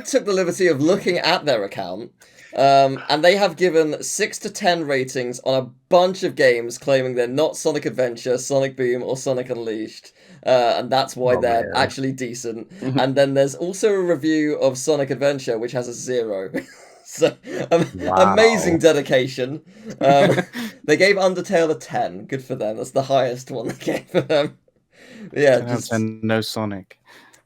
took the liberty of looking at their account, and they have given 6 to 10 ratings on a bunch of games, claiming they're not Sonic Adventure, Sonic Boom, or Sonic Unleashed, and that's why they're actually decent. And then there's also a review of Sonic Adventure, which has a 0. So, amazing dedication. They gave Undertale a 10. Good for them. That's the highest one they gave for them. Yeah, just no Sonic.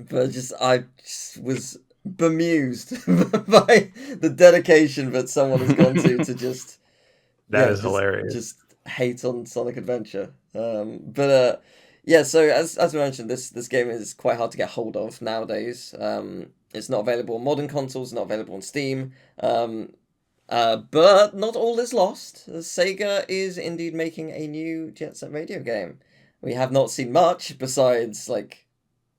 But I just was bemused by the dedication that someone has gone to just hilarious. Just hate on Sonic Adventure. So as we mentioned, this game is quite hard to get hold of nowadays. It's not available on modern consoles, not available on Steam. But not all is lost. Sega is indeed making a new Jet Set Radio game. We have not seen much besides like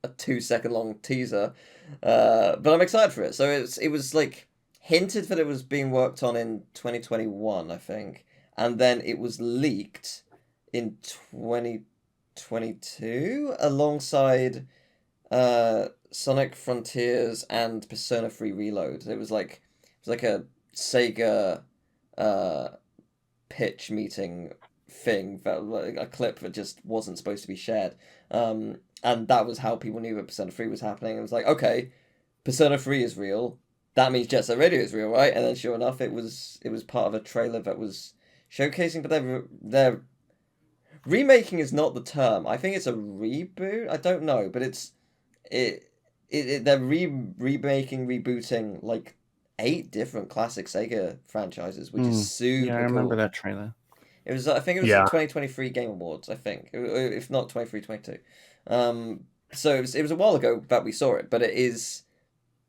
a 2-second long teaser, but I'm excited for it. So it was like hinted that it was being worked on in 2021, I think, and then it was leaked in 2022 alongside Sonic Frontiers and Persona 3 Reload. It was like a Sega pitch meeting thing, a clip that just wasn't supposed to be shared. And that was how people knew that Persona 3 was happening. It was like, okay, Persona 3 is real. That means Jet Set Radio is real, right? And then sure enough, it was part of a trailer that was showcasing, but they're remaking is not the term. I think it's a reboot. I don't know, but they're rebooting like 8 different classic Sega franchises, which is super cool. Yeah, I remember that trailer. It was, I think it was the 2023 Game Awards, I think, if not 23-22. So it was a while ago that we saw it, but it is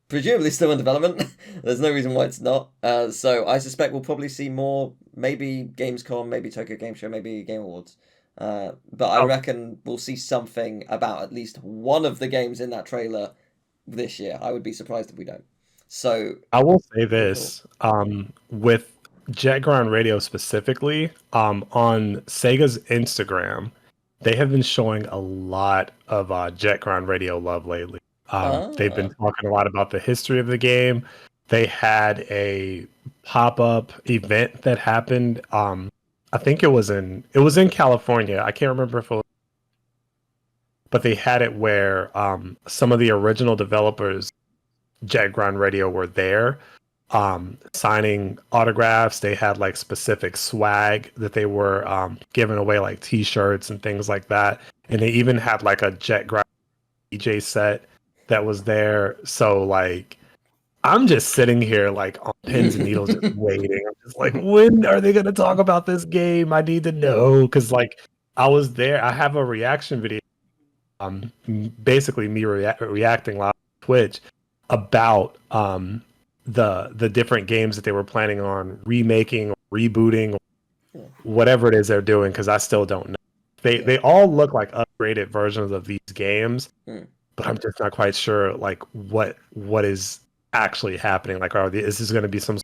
presumably still in development. There's no reason why it's not. So I suspect we'll probably see more, maybe Gamescom, maybe Tokyo Game Show, maybe Game Awards. But I reckon we'll see something about at least one of the games in that trailer this year. I would be surprised if we don't. So I will say this, with Jet Ground Radio specifically, on Sega's Instagram, they have been showing a lot of Jet Ground Radio love lately. They've been talking a lot about the history of the game. They had a pop-up event that happened. I think it was in California. I can't remember if it was, but they had it where some of the original developers, Jet Ground Radio, were there. Signing autographs. They had like specific swag that they were giving away, like t-shirts and things like that. And they even had like a Jet Ground DJ set that was there. So like, I'm just sitting here like on pins and needles, just waiting. I'm just like, when are they going to talk about this game? I need to know, because like I was there. I have a reaction video, basically me reacting live on Twitch about the different games that they were planning on remaking or rebooting, or whatever it is they're doing, because I still don't know. They all look like upgraded versions of these games, but I'm just not quite sure like what is actually happening. Like, is this going to be some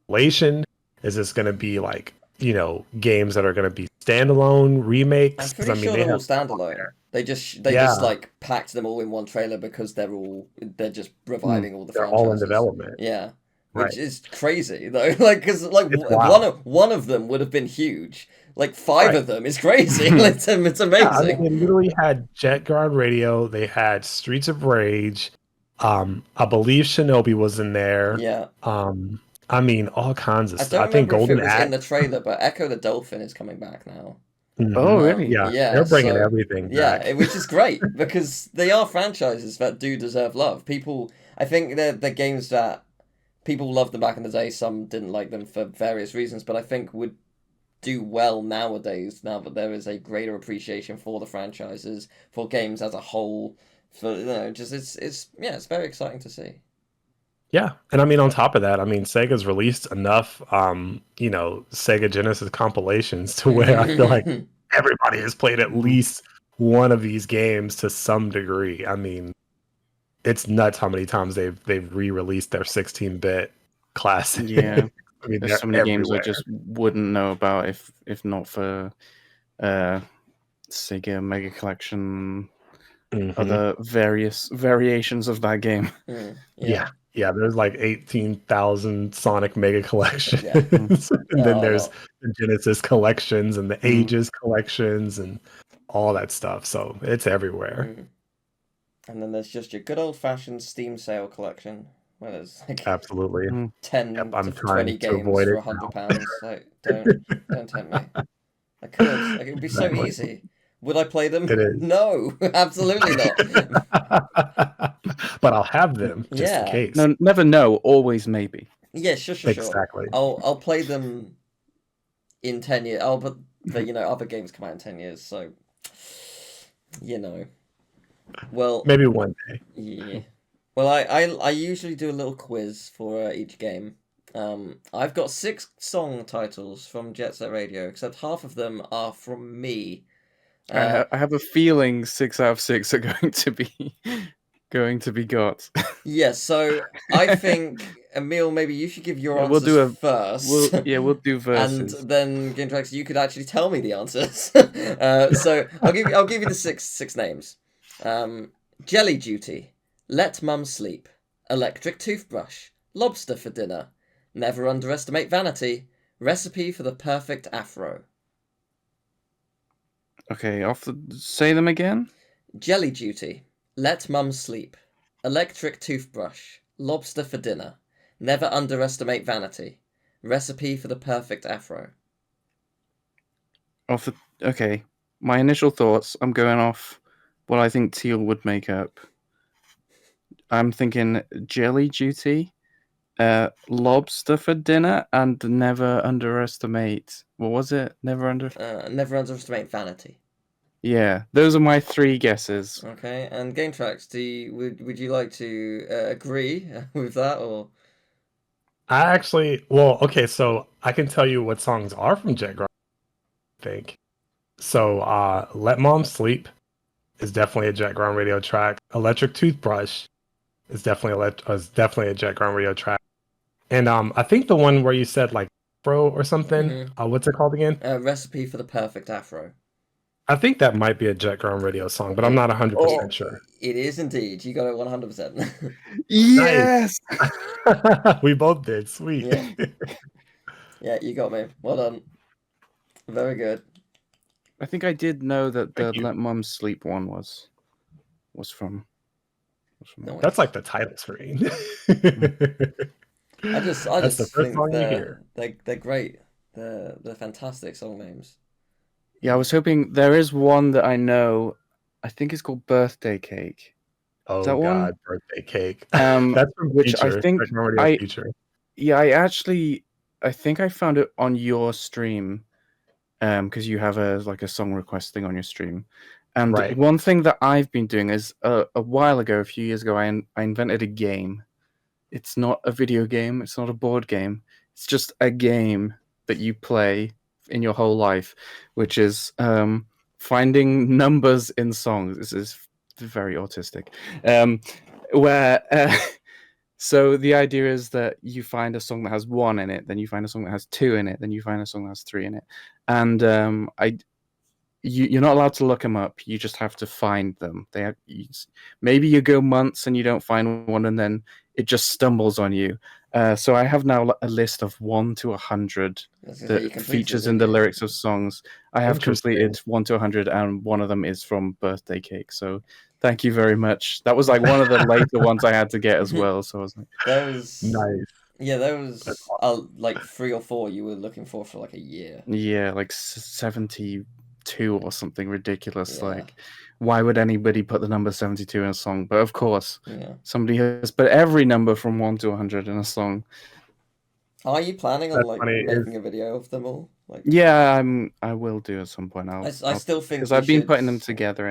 relation? Is this going to be like, games that are going to be standalone remakes? I'm pretty sure they're all standalone. They just like packed them all in one trailer because they're just reviving all the franchises. They're all in development. Yeah. Which is crazy though. Like, because like one of them would have been huge. Like 5 of them is crazy. It's amazing. Yeah, I mean, they literally had Jet Ground Radio. They had Streets of Rage. I believe Shinobi was in there. Yeah. I mean, all kinds of stuff. I think Golden Axe was in the trailer, but Echo the Dolphin is coming back now. Oh, really? Yeah, they're bringing everything back. Yeah, which is great because they are franchises that do deserve love. I think they're games that people loved them back in the day. Some didn't like them for various reasons, but I think would do well nowadays. Now that there is a greater appreciation for the franchises, for games as a whole, for just it's very exciting to see. Yeah, and I mean, on top of that, I mean, Sega's released enough, Sega Genesis compilations to where I feel like everybody has played at least one of these games to some degree. I mean, it's nuts how many times they've re-released their 16-bit classic. Yeah, I mean, there's they're so many games I everywhere. just wouldn't know about if not for Sega Mega Collection, Mhm. other various variations of that game. Yeah. Yeah, there's like 18,000 Sonic Mega collections. Yeah. And then Oh, there's well. the Genesis collections and the Mm. Ages collections and all that stuff. So it's everywhere. And then there's just your good old fashioned Steam sale collection, where there's like Absolutely. Mm. 10 Yep, I'm to 20 trying to games avoid for it now. £100. Like, don't tempt me. I could. Like, it would be so Exactly. easy. Would I play them? It is. No, absolutely not. But I'll have them just in Yeah. case. No, never know, always maybe. Yeah, sure. Exactly. I'll play them in 10 years. Oh, but other games come out in 10 years, so Well, Maybe one day. yeah. Well, I usually do a little quiz for each game. I've got 6 song titles from Jet Set Radio, except half of them are from me. I have a feeling 6 out of 6 are going to be got. Yes, so I think Emil, maybe you should give your Yeah, answers first. we'll do And verses. then GameTracks, you could actually tell me the answers. So I'll give you the six names. Jelly Duty, Let Mum Sleep, Electric Toothbrush, Lobster for Dinner, Never Underestimate Vanity, Recipe for the Perfect Afro. Okay, say them again. Jelly Duty, Let Mum Sleep, Electric Toothbrush, Lobster for Dinner, Never Underestimate Vanity, Recipe for the Perfect Afro. Okay, my initial thoughts, I'm going off what I think Teal would make up. I'm thinking Jelly Duty, Lobster for Dinner, and Never Underestimate. What was it? Never Underestimate Vanity. Yeah, those are my 3 guesses. Okay, and GameTracks, would you like to agree with that, or? Okay, so I can tell you what songs are from Jet Ground, I think. So Let Mom Sleep is definitely a Jet Ground Radio track. Electric Toothbrush is definitely a Jet Ground Radio track. And I think the one where you said like Afro or something, what's it called again? Recipe for the Perfect Afro. I think that might be a Jet Ground Radio song, but I'm not 100% sure. It is indeed. You got it 100%. Yes! We both did. Sweet. Yeah. Yeah, you got me. Well done. Very good. I think I did know that the Thank you. Let Mum Sleep one was from. Nice. That's like the title screen. I That's just the first think song you hear. they're great. They're fantastic song names. Yeah, I was hoping there is one that I know. I think it's called Birthday Cake. Oh that one? God, Birthday Cake. That's from Which Feature. I think Jet Ground Radio Feature. Yeah, I think I found it on your stream, because you have a song request thing on your stream. And Right. one thing that I've been doing is a while ago, a few years ago, I invented a game. It's not a video game. It's not a board game. It's just a game that you play in your whole life, which is finding numbers in songs. This is very autistic. So the idea is that you find a song that has 1 in it, then you find a song that has 2 in it, then you find a song that has 3 in it, and you're not allowed to look them up. You just have to find them. Maybe you go months and you don't find one, and then it just stumbles on you. So I have now a list of 1 to 100 that features in the lyrics of songs. I have completed 1 to 100, and one of them is from Birthday Cake. So thank you very much. That was like one of the later ones I had to get as well. So I was like, that was nice. Yeah, there was like 3 or 4 you were looking for like a year. Yeah, like 72 or something ridiculous. Yeah. Like, why would anybody put the number 72 in a song? But of course, Yeah. somebody has put every number from 1 to 100 in a song. Are you planning on That's like funny. making a video of them all? Like, Yeah, I will do at some point. I still think because we I've been should- putting them together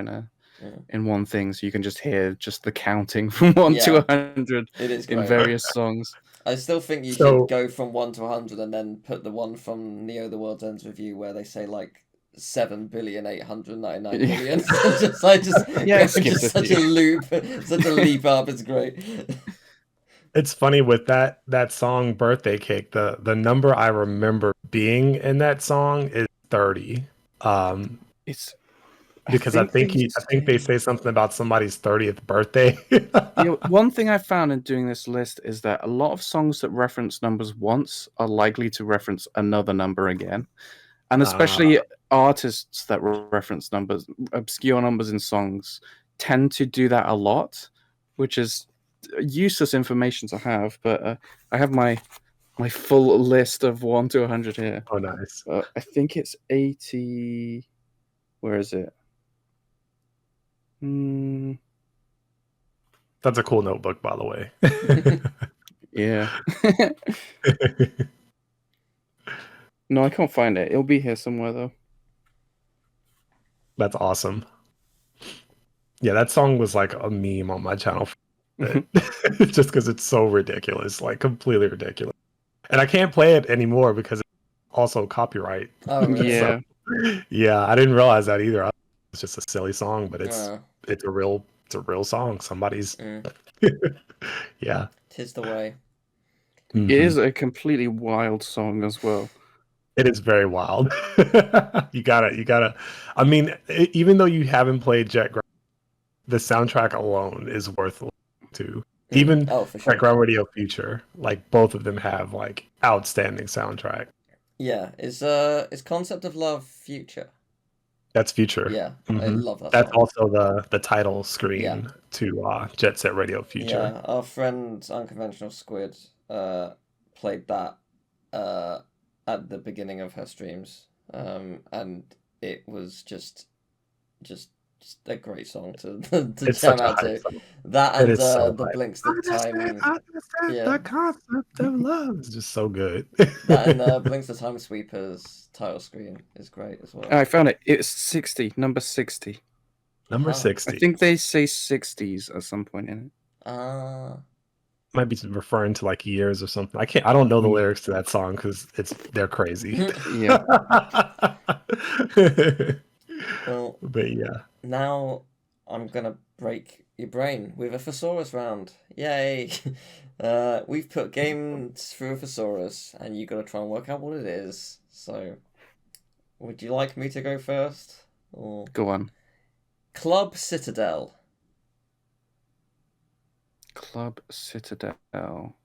Yeah. in one thing, so you can just hear just the counting from 1 to Yeah. 100 It is in great. various songs. I still think you So- should go from 1 to 100 and then put the one from Neo the World Ends with You where they say like 7,899,000,000. Yeah, Just skip such it. a loop, such a leap up. It's great. It's funny with that song "Birthday Cake." The number I remember being in that song is 30. It's Because I think they say something about somebody's 30th birthday. One thing I found in doing this list is that a lot of songs that reference numbers once are likely to reference another number again. And especially artists that reference numbers, obscure numbers in songs, tend to do that a lot, which is useless information to have. But I have my full list of 1 to 100 here. Oh, nice. I think it's 80. Where is it? That's a cool notebook, by the way. Yeah. No, I can't find it. It'll be here somewhere though. That's awesome. Yeah, that song was like a meme on my channel. Just because it's so ridiculous, like completely ridiculous. And I can't play it anymore because it's also copyright. Oh, really? Yeah. Yeah, I didn't realize that either. It's just a silly song, but it's Oh, a real song. Somebody's yeah. 'tis the way. Mhm. It is a completely wild song as well. It is very wild. You gotta. I mean, even though you haven't played Jet Ground, the soundtrack alone is worth listening to. Even Oh, for sure. like Ground Radio Future, like both of them have like outstanding soundtrack. Yeah, is Concept of Love Future? That's Future. Yeah, I Mhm. love that That's song. also the title screen Yeah. to Jet Set Radio Future. Yeah, our friend Unconventional Squid played that at the beginning of her streams, and it was just a great song to It's jam such a out hype to. song. That It and is so the hype. Blinks the Time. Yeah. The concept of love is just so good. That and Blinks the Time Sweepers title screen is great as well. I found it. It's 60, number 60. Number Uh-huh. 60 I think they say 60s at some point in it. might be referring to like years or something. I don't know the lyrics to that song because they're crazy. Yeah. Well, But yeah. now I'm gonna break your brain with a thesaurus round. Yay! We've put games through a thesaurus, and you gotta try and work out what it is. So, would you like me to go first? Or Go on. Club Citadel. Club Citadel.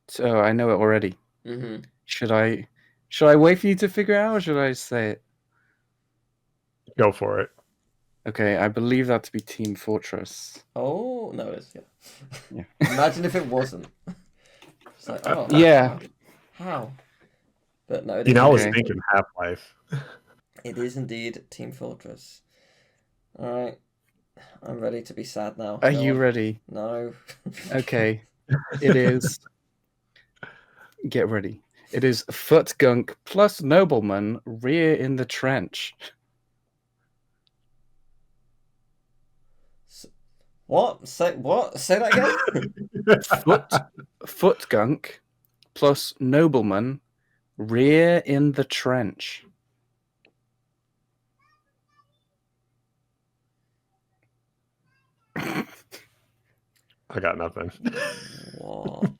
So I know it already. Mm-hmm. Should I wait for you to figure it out, or should I say it? Go for it. Okay, I believe that to be Team Fortress. Oh no, it is. Yeah. Yeah. Imagine if it wasn't. It's like, oh Yeah. how? But no, it You is. know, I was Okay. thinking Half-Life. It is indeed Team Fortress. All right, I'm ready to be sad now. Are Go you on. ready? No. Okay. It is. Get ready. It is Foot Gunk plus Nobleman rear in the trench. What? Say what? Say that again. Foot Gunk plus Nobleman rear in the trench. I got nothing. What?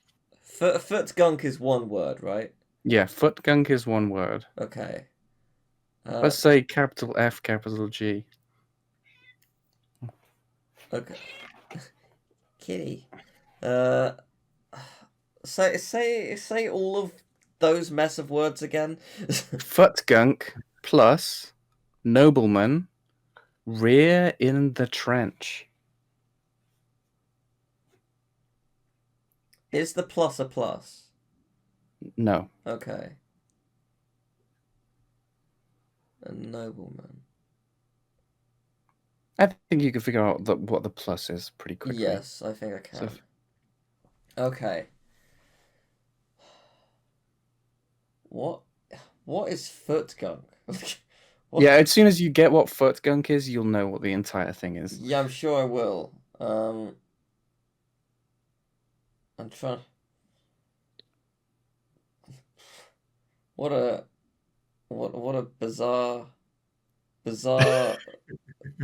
Foot gunk is one word, right? Yeah, Foot Gunk is one word. Okay. Let's say capital F, capital G. Okay. Kitty. Say all of those mess of words again. Foot Gunk plus Nobleman rear in the trench. Is the plus a plus? No. Okay. A nobleman. I think you can figure out what the plus is pretty quickly. Yes, I think I can. So- Okay. What? What is foot gunk? What? Yeah, as soon as you get what foot gunk is, you'll know what the entire thing is. Yeah, I'm sure I will. I'm trying. What a what a bizarre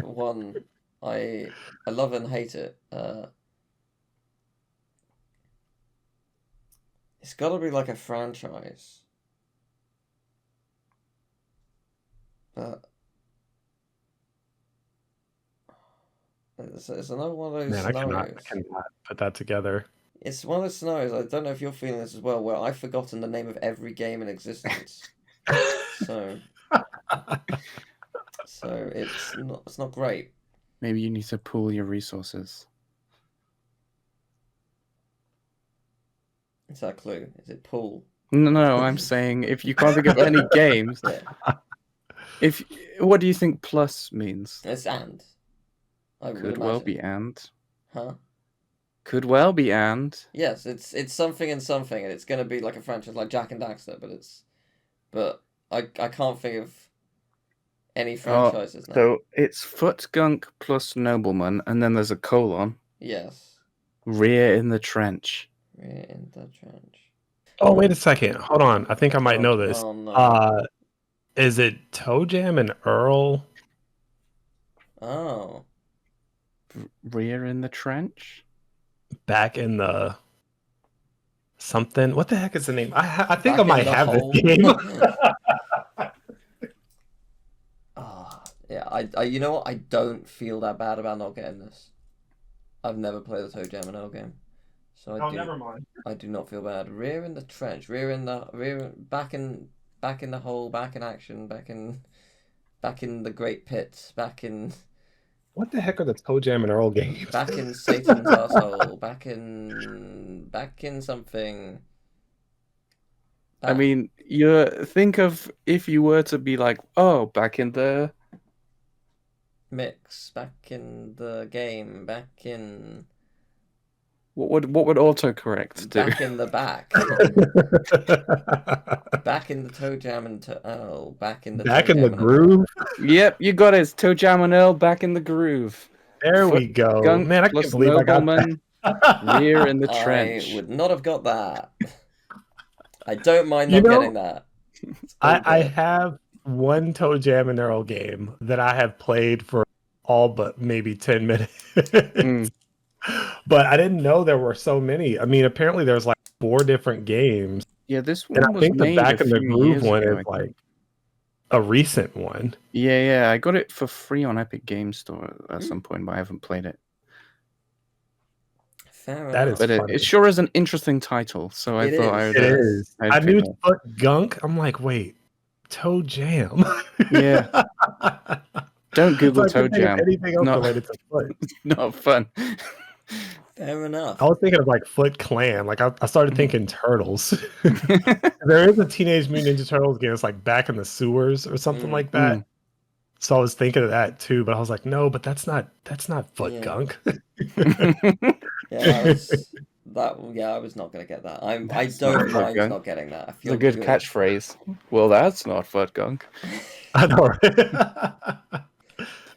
one. I love and hate it. It's got to be like a franchise, but it's another one of those Man, I scenarios. cannot put that together. It's one of those scenarios. I don't know if you're feeling this as well, where I've forgotten the name of every game in existence. So it's not great. Maybe you need to pool your resources. Is that a clue? Is it pool? No, I'm saying if you can't think of any games, Yeah. What do you think plus means? It's and. I would Could well imagine. be and. Huh? Could well be and. Yes, it's something and something, and it's gonna be like a franchise like Jack and Daxter, but I can't think of any franchises now. So it's foot gunk plus nobleman, and then there's a colon. Yes. Rear in the trench. Rear in the trench. Oh, wait a second. Hold on. I think I might know this. Oh no. Is it Toe Jam and Earl? Oh. Rear in the trench? Back in the something. What the heck is the name? I think Back I in might the have hole. this game. Yeah, I you know what? I don't feel that bad about not getting this. I've never played the Toe Jam and Earl game. So never mind. I do not feel bad. Rear in the trench, back in the hole, back in action, back in the great pit, back in What the heck are the Toe Jam and Earl games? back in Satan's asshole, back in something. I mean, you think of if you were to be like, oh, back in the Mix, back in the game, back in what would autocorrect do? back in the back. Back in the Toe Jam and Earl, back in the Back Toe in Jam the and Earl. groove. Yep, you got it. It's Toe Jam and Earl back in the groove. There Foot we go. gunk Man, I plus can't believe I got nobleman, that. rear in the I trench. would not have got that. I don't mind not getting that. I have one Toe Jam and Earl game that I have played for all but maybe 10 minutes. But I didn't know there were so many. I mean, apparently there's like 4 different games. Yeah, this And one I was think the made Back a in the few Groove years one ago, is I like think. a recent one. Yeah, I got it for free on Epic Game Store at some point, but I haven't played it. Fair That enough. is But funny. it sure is an interesting title, so I It thought I is. would. It is. I'd I pick knew that. Foot Gunk. I'm like, wait, Toe Jam. Yeah. Don't Google So I Toe couldn't think of Jam. anything else Not, related to Foot. not fun. Fair enough. I was thinking of like Foot Clan. Like I started thinking Turtles. There is a Teenage Mutant Ninja Turtles game. It's like Back in the Sewers or something like that. So I was thinking of that too, but I was like, no, but that's not Foot Yeah. Gunk. Yeah, I was not gonna get that. I That's don't not mind Gunk. not getting that. I It's feel a good catchphrase. Well, that's not Foot Gunk. I know. Right?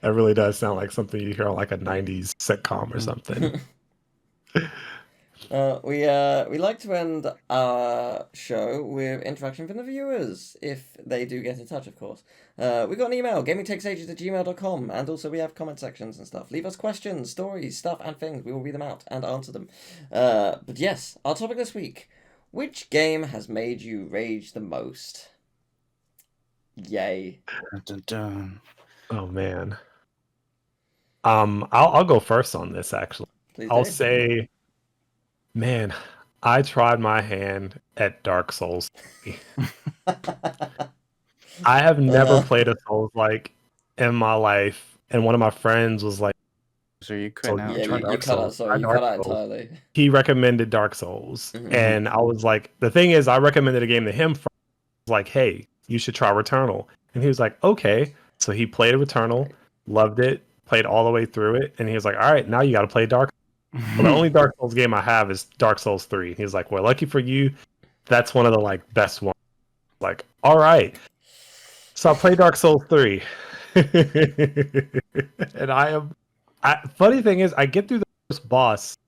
That really does sound like something you hear on like a '90s sitcom or something. We like to end our show with interaction from the viewers, if they do get in touch, of course. We got an email, gamingtakesages@gmail.com, and also we have comment sections and stuff. Leave us questions, stories, stuff, and things. We will read them out and answer them. But yes, our topic this week: which game has made you rage the most? Yay! Dun, dun. Oh man. I'll go first on this actually. Please I'll do. say, man, I tried my hand at Dark Souls. I have never played a Souls like in my life, and one of my friends was like, So you quit now. Yeah, try you Dark cut out. Souls. Sorry, Try you Dark cut out Souls. entirely. He recommended Dark Souls, Mhm. and I was like, the thing is, I recommended a game to him. I was like, hey, you should try Returnal, and he was like, okay. So he played Returnal, loved it, played all the way through it, and he was like, all right, now you got to play Dark. Well, the only Dark Souls game I have is Dark Souls 3. He was like, well, lucky for you, that's one of the like best ones. Like, all right. So I play Dark Souls 3. And funny thing is, I get through the first boss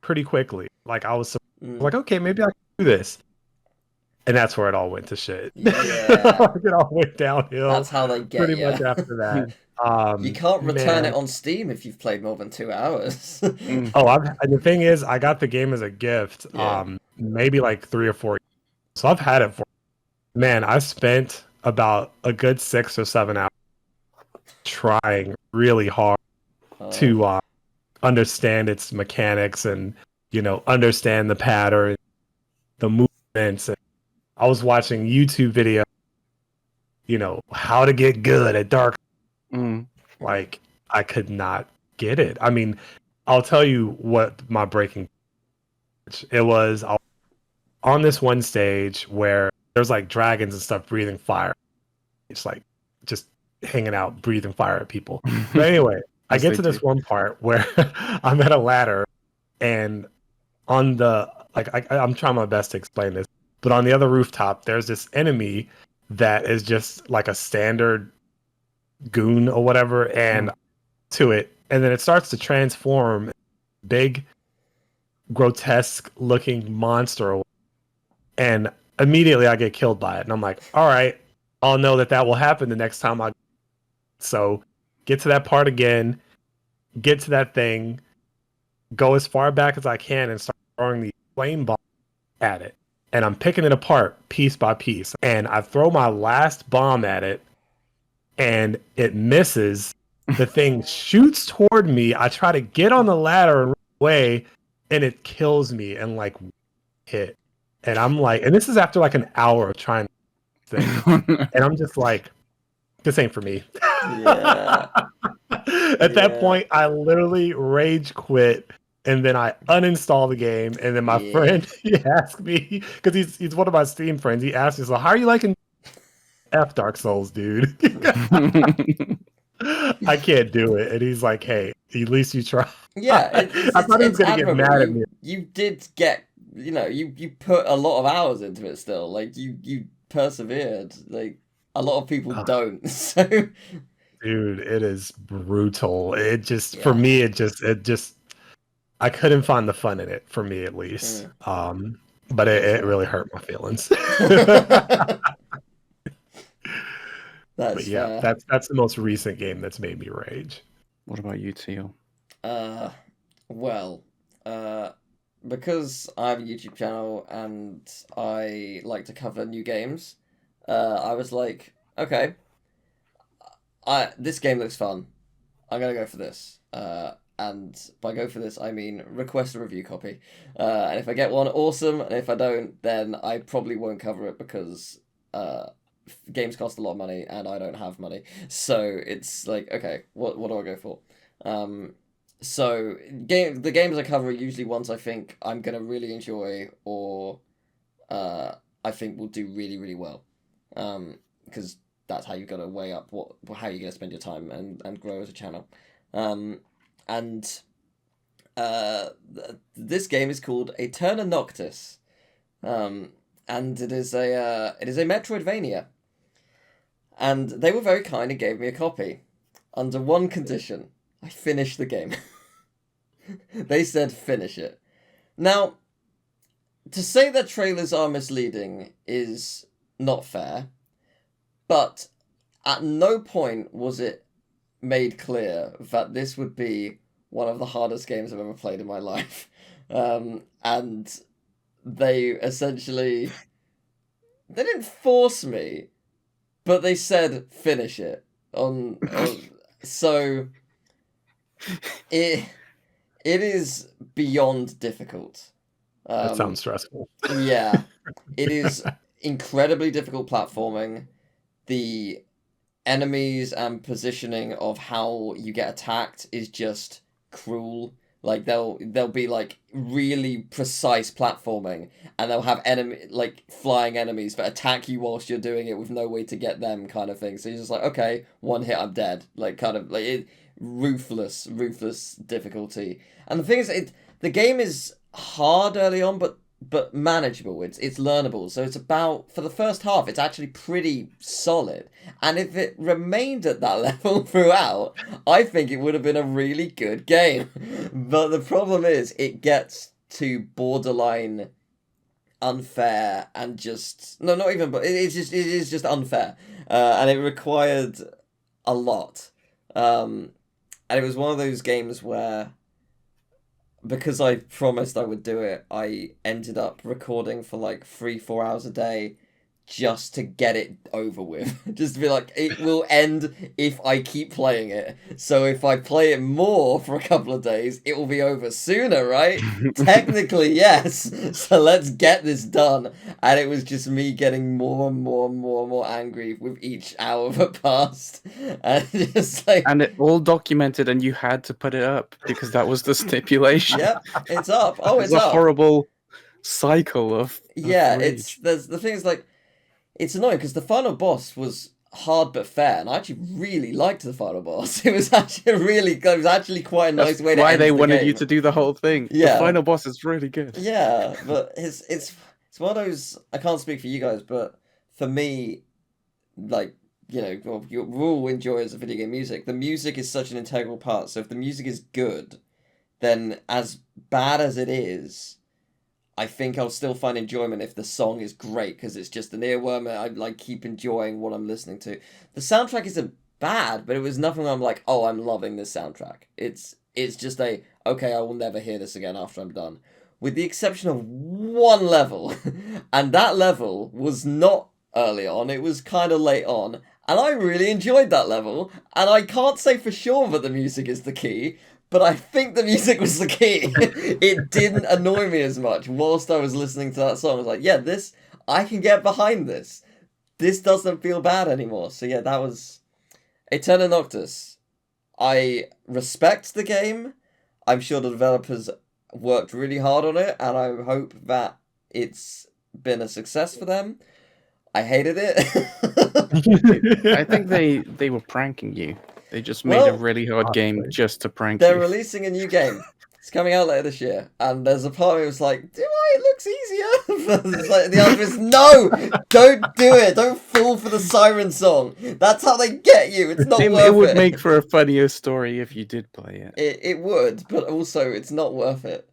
pretty quickly. Like, I was like, okay, maybe I can do this. And that's where it all went to shit. Yeah. It all went downhill. That's how they get pretty you. much after that. You can't return man. it on Steam if you've played more than 2 hours. Oh, and the thing is, I got the game as a gift. Yeah. Maybe like 3 or 4 years. So I've had it for. Man, I spent about a good 6 or 7 hours trying really hard to understand its mechanics and understand the pattern, the movements. And I was watching YouTube videos, how to get good at Dark. Like, I could not get it. I mean, I'll tell you what my breaking. It was on this one stage where there's like dragons and stuff breathing fire. It's like just hanging out, breathing fire at people. But anyway, I get to this one part where I'm at a ladder, and on the I'm trying my best to explain this, but on the other rooftop, there's this enemy that is just like a standard goon or whatever, and to it, and then it starts to transform, big, grotesque looking monster, and immediately I get killed by it, and I'm like, all right, I'll know that will happen the next time so get to that part again, get to that thing, go as far back as I can, and start throwing the flame bomb at it. And I'm picking it apart piece by piece. And I throw my last bomb at it, and it misses. The thing shoots toward me. I try to get on the ladder and run away, and it kills me and like hit. And I'm like, and this is after like an hour of trying to thing. And I'm just like, this ain't for me. Yeah. At that point, I literally rage quit, and then I uninstall the game. And then my friend, he asked me, because he's one of my Steam friends, he asked me, so how are you liking F Dark Souls, dude? I can't do it. And he's like, hey, at least you try. Yeah, I thought he was going to get mad at me. You did get, you put a lot of hours into it still. Like, you persevered. Like, a lot of people don't. So, dude, it is brutal. It just, for me, it just, I couldn't find the fun in it, for me at least. But it really hurt my feelings. But yeah, that's the most recent game that's made me rage. What about you, Teal? Well, because I have a YouTube channel and I like to cover new games, I was like, okay, this game looks fun. I'm gonna go for this. And by go for this, I mean request a review copy. And if I get one, awesome. And if I don't, then I probably won't cover it because games cost a lot of money and I don't have money. So it's like, okay, what do I go for? So the games I cover are usually ones I think I'm gonna really enjoy or I think will do really, really well. Because that's how you gotta weigh up how you're gonna spend your time and grow as a channel. And this game is called Eterna Noctis, and it is a Metroidvania. And they were very kind and gave me a copy, under one condition: I finish the game. They said finish it. Now, to say that trailers are misleading is not fair, but at no point was it made clear that this would be one of the hardest games I've ever played in my life. And they essentially, they didn't force me, but they said finish it so it is beyond difficult. That sounds stressful. Yeah, it is incredibly difficult platforming. The enemies and positioning of how you get attacked is just cruel. Like they'll be like really precise platforming, and they'll have flying enemies that attack you whilst you're doing it with no way to get them, kind of thing. So you're just like, okay, one hit, I'm dead. Like kind of like ruthless difficulty. And the thing is, the game is hard early on, but but manageable. It's learnable. So it's about, for the first half, it's actually pretty solid. And if it remained at that level throughout, I think it would have been a really good game. But the problem is, it gets to borderline unfair and just no, not even. But it is just unfair, and it required a lot. And it was one of those games where, because I promised I would do it, I ended up recording for like 3-4 hours a day just to get it over with. Just to be like, it will end if I keep playing it. So if I play it more for a couple of days, it will be over sooner, right? Technically, yes. So let's get this done. And it was just me getting more and more and more and more angry with each hour that passed. And just like... And it all documented, and you had to put it up because that was the stipulation. Yep, it's up. Oh, it's a up. horrible cycle of yeah, rage. there's the thing is like, it's annoying because the final boss was hard but fair, and I actually really liked the final boss. It was actually quite a nice way to why end they the wanted game. you to do the whole thing. Yeah. The final boss is really good. Yeah, but it's one of those, I can't speak for you guys, but for me, like, you know, well, we're all enjoyers of video game music. The music is such an integral part. So if the music is good, then as bad as it is, I think I'll still find enjoyment if the song is great, because it's just an earworm and I like keep enjoying what I'm listening to. The soundtrack isn't bad, but it was nothing where I'm like, oh, I'm loving this soundtrack. It's just okay, I will never hear this again after I'm done. With the exception of one level, and that level was not early on, it was kind of late on, and I really enjoyed that level, and I can't say for sure that the music is the key, but I think the music was the key. It didn't annoy me as much whilst I was listening to that song. I was like, yeah, I can get behind this. This doesn't feel bad anymore. So yeah, that was Eterna Noctis. I respect the game. I'm sure the developers worked really hard on it, and I hope that it's been a success for them. I hated it. I think they were pranking you. They just made a really hard game just to prank you. They're releasing a new game. It's coming out later this year, and there's a part of me was like, "Do I? It looks easier." Like, the answer is no. Don't do it. Don't fall for the siren song. That's how they get you. It's not worth it. It would make for a funnier story if you did play it. It would, but also it's not worth it.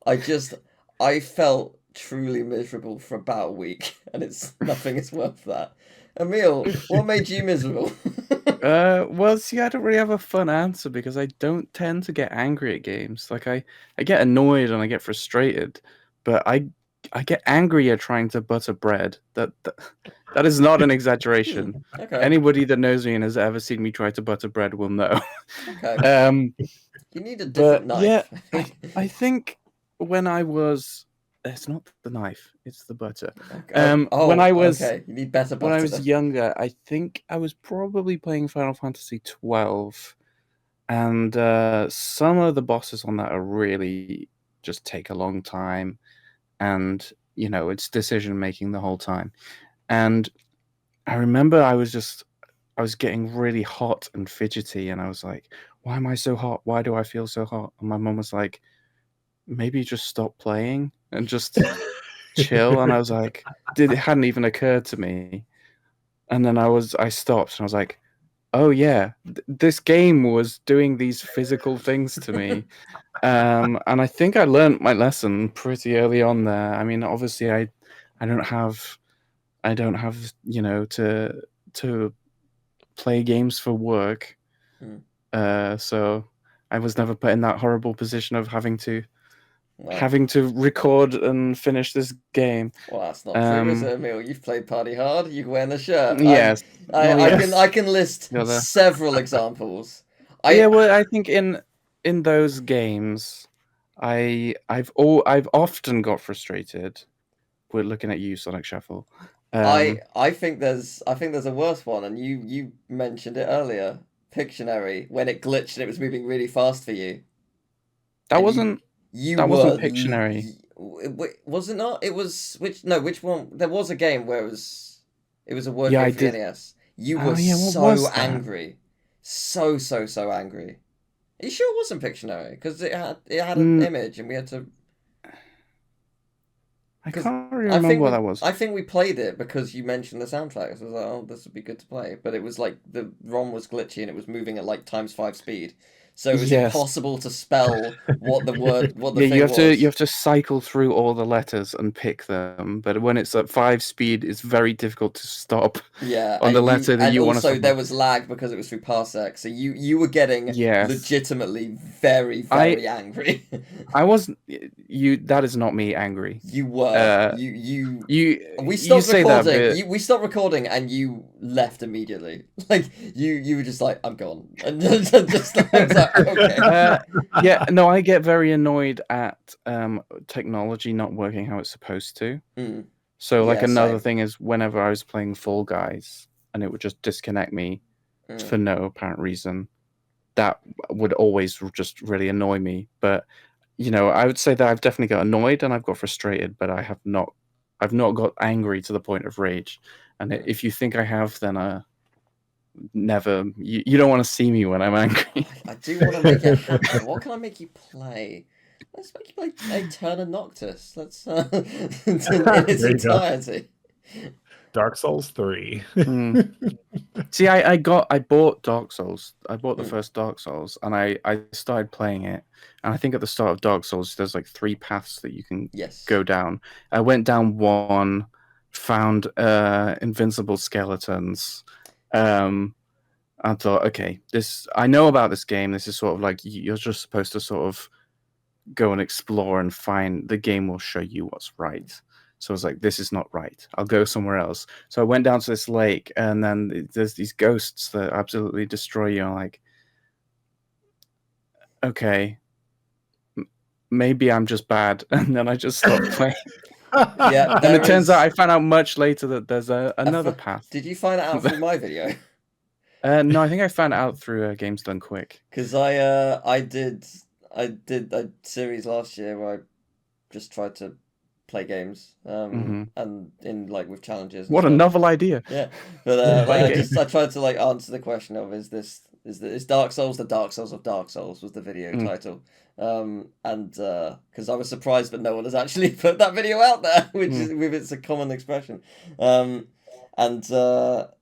I felt truly miserable for about a week, and nothing is worth that. Emil, what made you miserable? Well, see, I don't really have a fun answer because I don't tend to get angry at games. Like I get annoyed and I get frustrated, but I get angrier trying to butter bread. That is not an exaggeration. Okay. Anybody that knows me and has ever seen me try to butter bread will know. Okay. You need a different knife. Yeah, I think when I was, it's not the knife, it's the butter. Okay. When I was, okay. You need better butter. when I was younger, I think I was probably playing Final Fantasy 12, and some of the bosses on that are really just take a long time, and you know it's decision making the whole time. And I remember I was getting really hot and fidgety, and I was like, "Why am I so hot? Why do I feel so hot?" And my mum was like, "Maybe just stop playing and just chill." And I was like, it hadn't even occurred to me. And then I stopped and I was like, oh yeah, this game was doing these physical things to me. And I think I learned my lesson pretty early on there. I mean, obviously I don't have, you know, to play games for work. So I was never put in that horrible position of having to record and finish this game. Well, that's not true, is it, Emil? You've played Party Hard. You can wear the shirt. Yes. I can list several examples. Well, I think in those games, I've often got frustrated. We're looking at you, Sonic Shuffle. I think there's a worse one, and you mentioned it earlier. Pictionary, when it glitched and it was moving really fast for you. That wasn't Pictionary. Was it not? It was which one? There was a game where it was a word game for the NES. You were so angry, so angry. Are you sure it wasn't Pictionary? Because it had an image and we had to. I 'Cause can't really I remember think what we, that was. I think we played it because you mentioned the soundtrack. So I was like, oh, this would be good to play. But it was like the ROM was glitchy and it was moving at like ×5 speed, so it was Yes. impossible to spell what the Yeah, thing was. you have to cycle through all the letters and pick them. But when it's at 5 speed, it's very difficult to stop Yeah, on the letter that and you want to also stop there on. was lag because it was through parsec. So you were getting Yes. legitimately very very angry. I wasn't. You. That is not me angry. You were. You. We You stopped say that, recording. but We stopped recording, and you left immediately. Like you were just like, I'm gone, and just I was like, okay. yeah. No, I get very annoyed at technology not working how it's supposed to. Mm. So, like, Yeah, another same. thing is whenever I was playing Fall Guys and it would just disconnect me for no apparent reason, that would always just really annoy me. But I would say that I've definitely got annoyed and I've got frustrated, but I've not got angry to the point of rage. And if you think I have, then never. You don't want to see me when I'm angry. I do want to make it happen. What can I make you play? Let's make you play Turner Noctis. Let's in its There you go. entirety. Dark Souls 3. See, I bought Dark Souls. I bought the Mm. first Dark Souls, and I started playing it. And I think at the start of Dark Souls, there's like 3 paths that you can Yes. go down. I went down one, found invincible skeletons. I thought, okay, I know about this game. This is sort of like you're just supposed to sort of go and explore and find. The game will show you what's right. So I was like, this is not right. I'll go somewhere else. So I went down to this lake, and then there's these ghosts that absolutely destroy you. I'm like, okay, maybe I'm just bad. And then I just stopped playing. Yeah, And it turns out I found out much later that there's another path. Did you find it out through my video? No, I think I found it out through Games Done Quick. Because I did a series last year where I just tried to play games and in like with challenges. And What a stuff. novel idea! Yeah, but Play I tried to like answer the question of is Dark Souls the Dark Souls of Dark Souls was the video title. And because I was surprised that no one has actually put that video out there, which is with it's a common expression.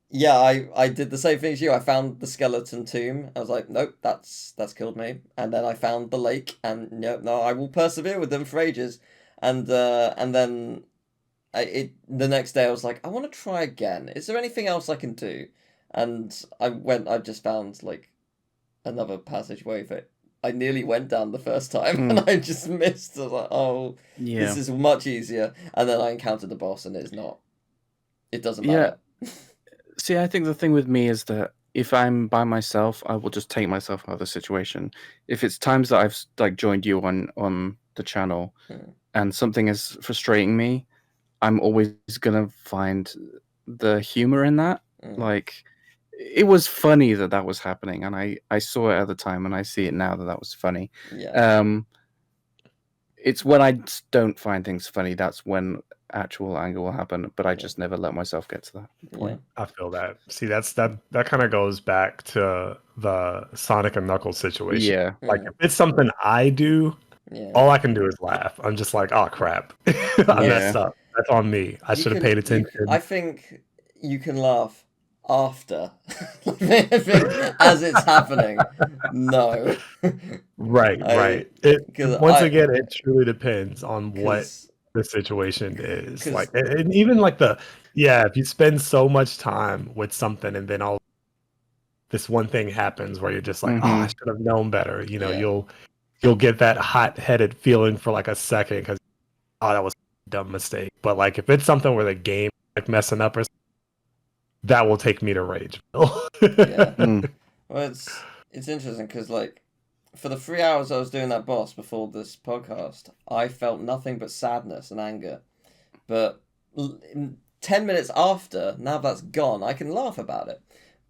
Yeah, I did the same thing as you. I found the skeleton tomb. I was like, nope, that's killed me. And then I found the lake, and no, I will persevere with them for ages. And then the next day I was like, I want to try again. Is there anything else I can do? And I just found like another passageway that I nearly went down the first time, and I just missed. I was like, oh, this is much easier. And then I encountered the boss, and it doesn't matter. See, I think the thing with me is that if I'm by myself, I will just take myself out of the situation. If it's times that I've like joined you on the channel and something is frustrating me, I'm always gonna find the humor in that. Like, it was funny that was happening, and I saw it at the time, and I see it now that was funny. Yeah. It's when I don't find things funny that's when actual anger will happen, but I just never let myself get to that point. I feel that. See, that kind of goes back to the Sonic and Knuckles situation. Yeah. Like, if it's something I do, all I can do is laugh. I'm just like, oh crap, I messed up. That's on me. I should have paid attention. I think you can laugh after. I think as it's happening, no. Right. Once again, it truly depends on what the situation is. Like, and even like if you spend so much time with something and then this one thing happens where you're just like, oh, I should have known better. You'll get that hot-headed feeling for like a second because that was a dumb mistake. But like, if it's something where the game like messing up or something, that will take me to rage. Well, it's interesting because like for the 3 hours I was doing that boss before this podcast, I felt nothing but sadness and anger. But 10 minutes after, now that's gone, I can laugh about it.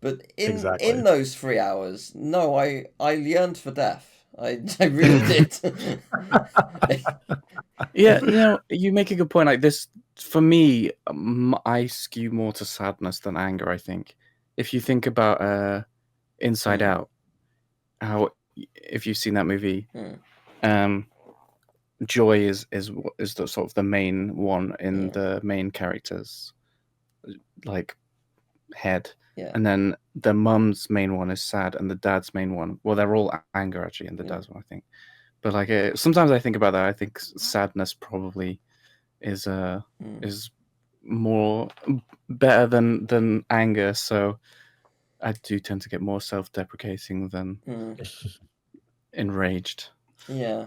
But in those 3 hours, no, I yearned for death. I really did. Yeah, you make a good point. Like this, for me, I skew more to sadness than anger, I think. If you think about Inside Out, how, if you've seen that movie, Joy is the sort of the main one in Yeah. the main character's like head, Yeah. and then the mum's main one is sad, and the dad's main one, well, they're all anger actually, and the Yeah. dad's one I think. But like sometimes I think about that. I think sadness probably is more better than anger. So I do tend to get more self-deprecating than enraged. Yeah.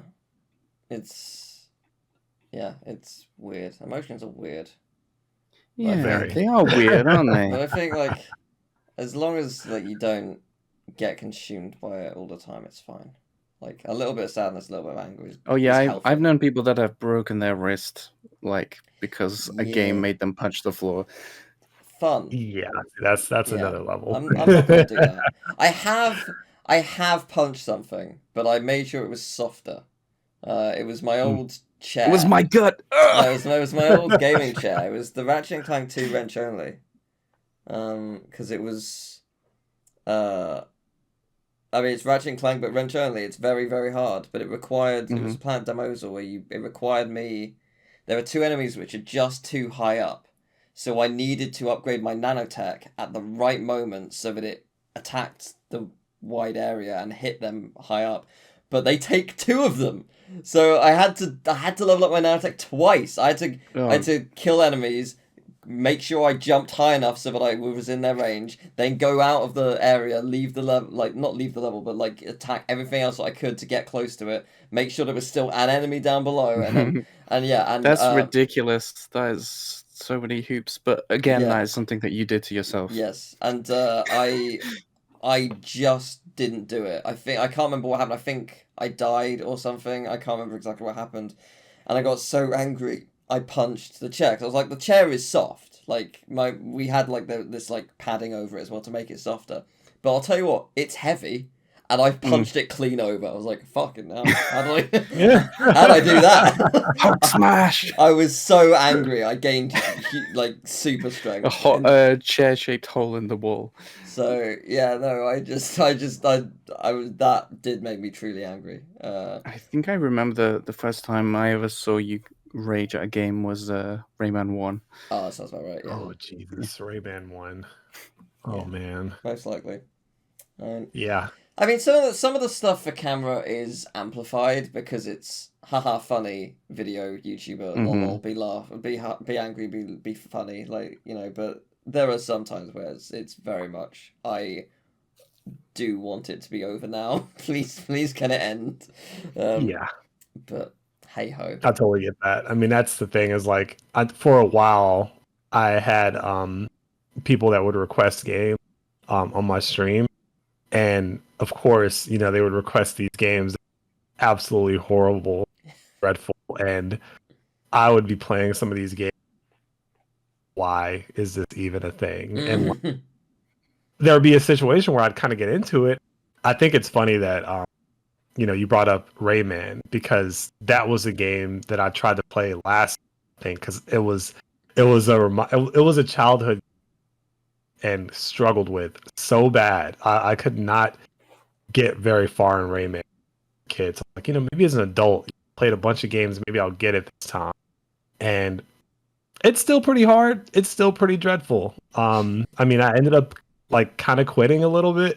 It's weird. Emotions are weird. Yeah, Very. they are weird, aren't But they? I think like as long as like you don't get consumed by it all the time, it's fine. Like a little bit of sadness, a little bit of anger is Oh yeah, healthy. I've known people that have broken their wrist like because a game Yeah. made them punch the floor. Fun. Yeah, that's Yeah. another level. I'm not gonna do that. I have punched something, but I made sure it was softer. It was my old chair. It was my gut. No, it was my old gaming chair. It was the Ratchet and Clank 2 wrench only. Because it was, I mean, it's Ratchet and Clank, but wrench only. It's very, very hard, but it required. It was Planet Demoisal where it required me. There were two enemies which are just too high up, so I needed to upgrade my nanotech at the right moment so that it attacked the wide area and hit them high up. But they take two of them, so I had to level up my nanotech twice. I had to kill enemies, make sure I jumped high enough so that I was in their range, then go out of the area, leave the level, like not leave the level, but like attack everything else that I could to get close to it, make sure there was still an enemy down below, and then and that's ridiculous. That is so many hoops. But again, that is something that you did to yourself. Yes, and I just didn't do it. I can't remember what happened. I think I died or something. I can't remember exactly what happened, and I got so angry. I punched the chair because I was like, the chair is soft. Like we had like this like padding over it as well to make it softer. But I'll tell you what, it's heavy, and I punched it clean over. I was like, fucking hell, how do I do that? Hulk smash! I was so angry. I gained like super strength. A hot chair-shaped hole in the wall. So yeah, no, I was that did make me truly angry. I think I remember the first time I ever saw you rage at a game was Rayman 1. Oh, that sounds about right. Yeah. Oh Jesus, Rayman 1. Oh man. Most likely. Yeah. I mean, some of the stuff for camera is amplified because it's haha funny video YouTuber. Lol, be angry, be funny, like But there are some times where it's very much I do want it to be over now. Please, can it end? Yeah. But hey ho. I totally get that. I mean, that's the thing is like for a while I had people that would request games on my stream, and of course, they would request these games absolutely horrible, dreadful, and I would be playing some of these games. Why is this even a thing? And there would be a situation where I'd kind of get into it. I think it's funny that you brought up Rayman because that was a game that I tried to play last, I think, because it was a childhood and struggled with so bad. I could not get very far in Rayman. Kids, like maybe as an adult, played a bunch of games, maybe I'll get it this time, and it's still pretty hard. It's still pretty dreadful. I mean, I ended up like kind of quitting a little bit.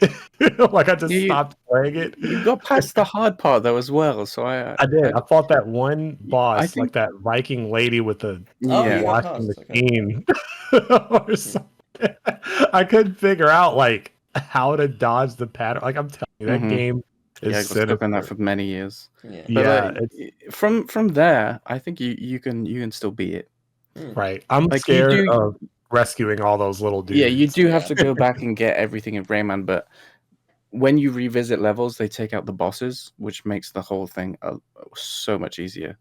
Like I just stopped playing it. You got past the hard part though as well, so I did. I fought that one boss, think, like that Viking lady with the washing machine or something. I couldn't figure out like how to dodge the pattern. Like I'm telling you, that game is I got stuck on that for many years. Yeah, but from there, I think you can still beat it. Right. I'm scared of rescuing all those little dudes. Yeah, you do have to go back and get everything in Rayman, but when you revisit levels, they take out the bosses, which makes the whole thing so much easier.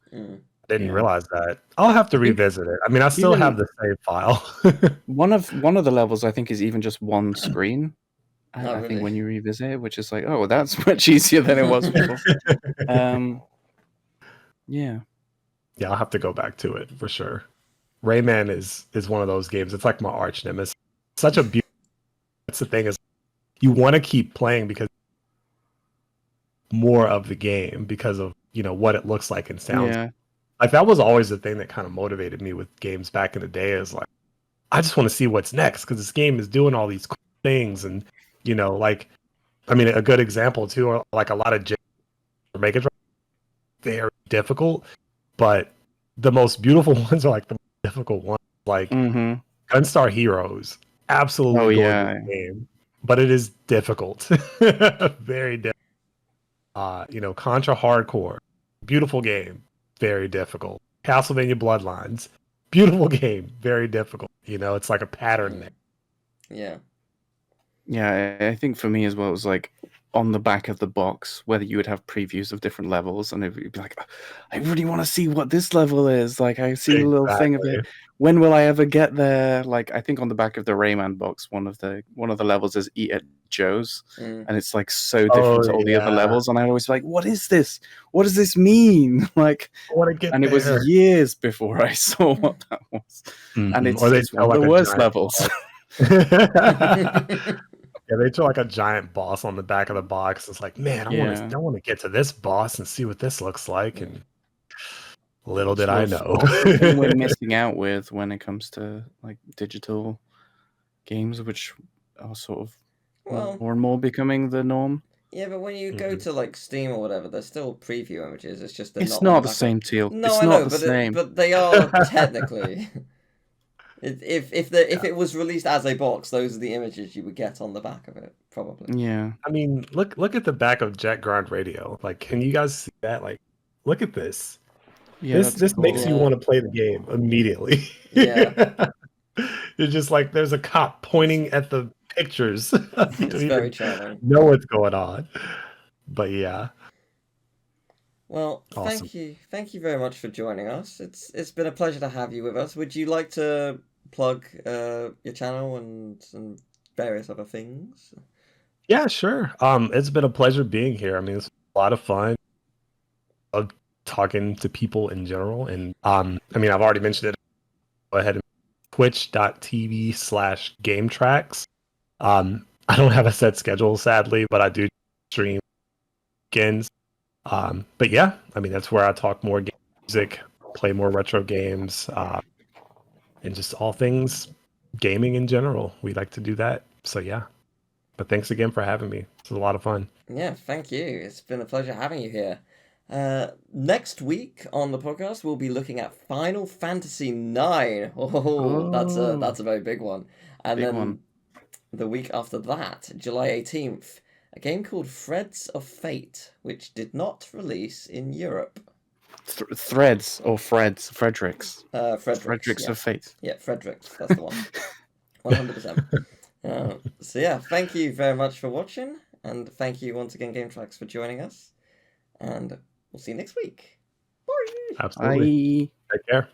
Didn't realize that. I'll have to revisit it. I mean, I still have the save file. one of the levels I think is even just one screen. I really? think when you revisit it, which is like, oh, that's much easier than it was before. Yeah, I'll have to go back to it for sure. Rayman is one of those games. It's like my arch nemesis. Such a beautiful. That's the thing is, you want to keep playing because more of the game because of what it looks like and sounds. Yeah. Like that was always the thing that kind of motivated me with games back in the day. Is like I just want to see what's next because this game is doing all these cool things, and like I mean, a good example too, are like a lot of Mega Drive, very difficult, but the most beautiful ones are like the most difficult ones, like Mm-hmm. Gunstar Heroes. Absolutely Oh gorgeous yeah. game, but it is difficult, very difficult. Contra Hardcore, beautiful game, very difficult. Castlevania Bloodlines, beautiful game, very difficult. It's like a pattern there. Yeah. Yeah, I think for me as well, it was like on the back of the box, whether you would have previews of different levels, and it would be like, I really want to see what this level is. Like, I've seen a little thing of it. When will I ever get there? Like, I think on the back of the Rayman box, one of the levels is Eat at Joe's, and it's like so different to all the other levels. And I'd always be like, what is this? What does this mean? Like, I want to get and there. it was years before I saw what that was. And it's one of the worst levels. Yeah, they throw like a giant boss on the back of the box. It's like, man, I want to get to this boss and see what this looks like. And little did I know. Something we're missing out with when it comes to like digital games, which are sort of more and more becoming the norm. Yeah, but when you go to like Steam or whatever, there's still preview images. It's just they're it's not not the same, Teal. No, it's I not know, the same. but they are technically. If it was released as a box, those are the images you would get on the back of it, probably. Yeah. I mean, look at the back of Jet Grind Radio. Like, can you guys see that? Like, look at this. Yeah, this cool. makes you want to play the game immediately. Yeah. It's just like there's a cop pointing at the pictures. It's very charming. Know what's going on. But yeah. Well, awesome. thank you very much for joining us. It's been a pleasure to have you with us. Would you like to plug your channel and various other things? Yeah, sure. It's been a pleasure being here. I mean, it's a lot of fun. Of talking to people in general, and I mean, I've already mentioned it. Go ahead and twitch.tv/GameTracks. I don't have a set schedule, sadly, but I do stream weekends. But yeah, I mean, that's where I talk more music, play more retro games, and just all things gaming in general. We like to do that. So yeah. But thanks again for having me. It's a lot of fun. Yeah, thank you. It's been a pleasure having you here. Next week on the podcast, we'll be looking at Final Fantasy IX. That's a very big one. And big then one. The week after that, July 18th, a game called Threads of Fate, which did not release in Europe. Threads or Freds? Fredericks. Fredericks of Fate. Yeah, Fredericks. That's the one. 100%. So yeah, thank you very much for watching, and thank you once again, GameTracks, for joining us. And we'll see you next week. Bye. Absolutely. Bye. Take care.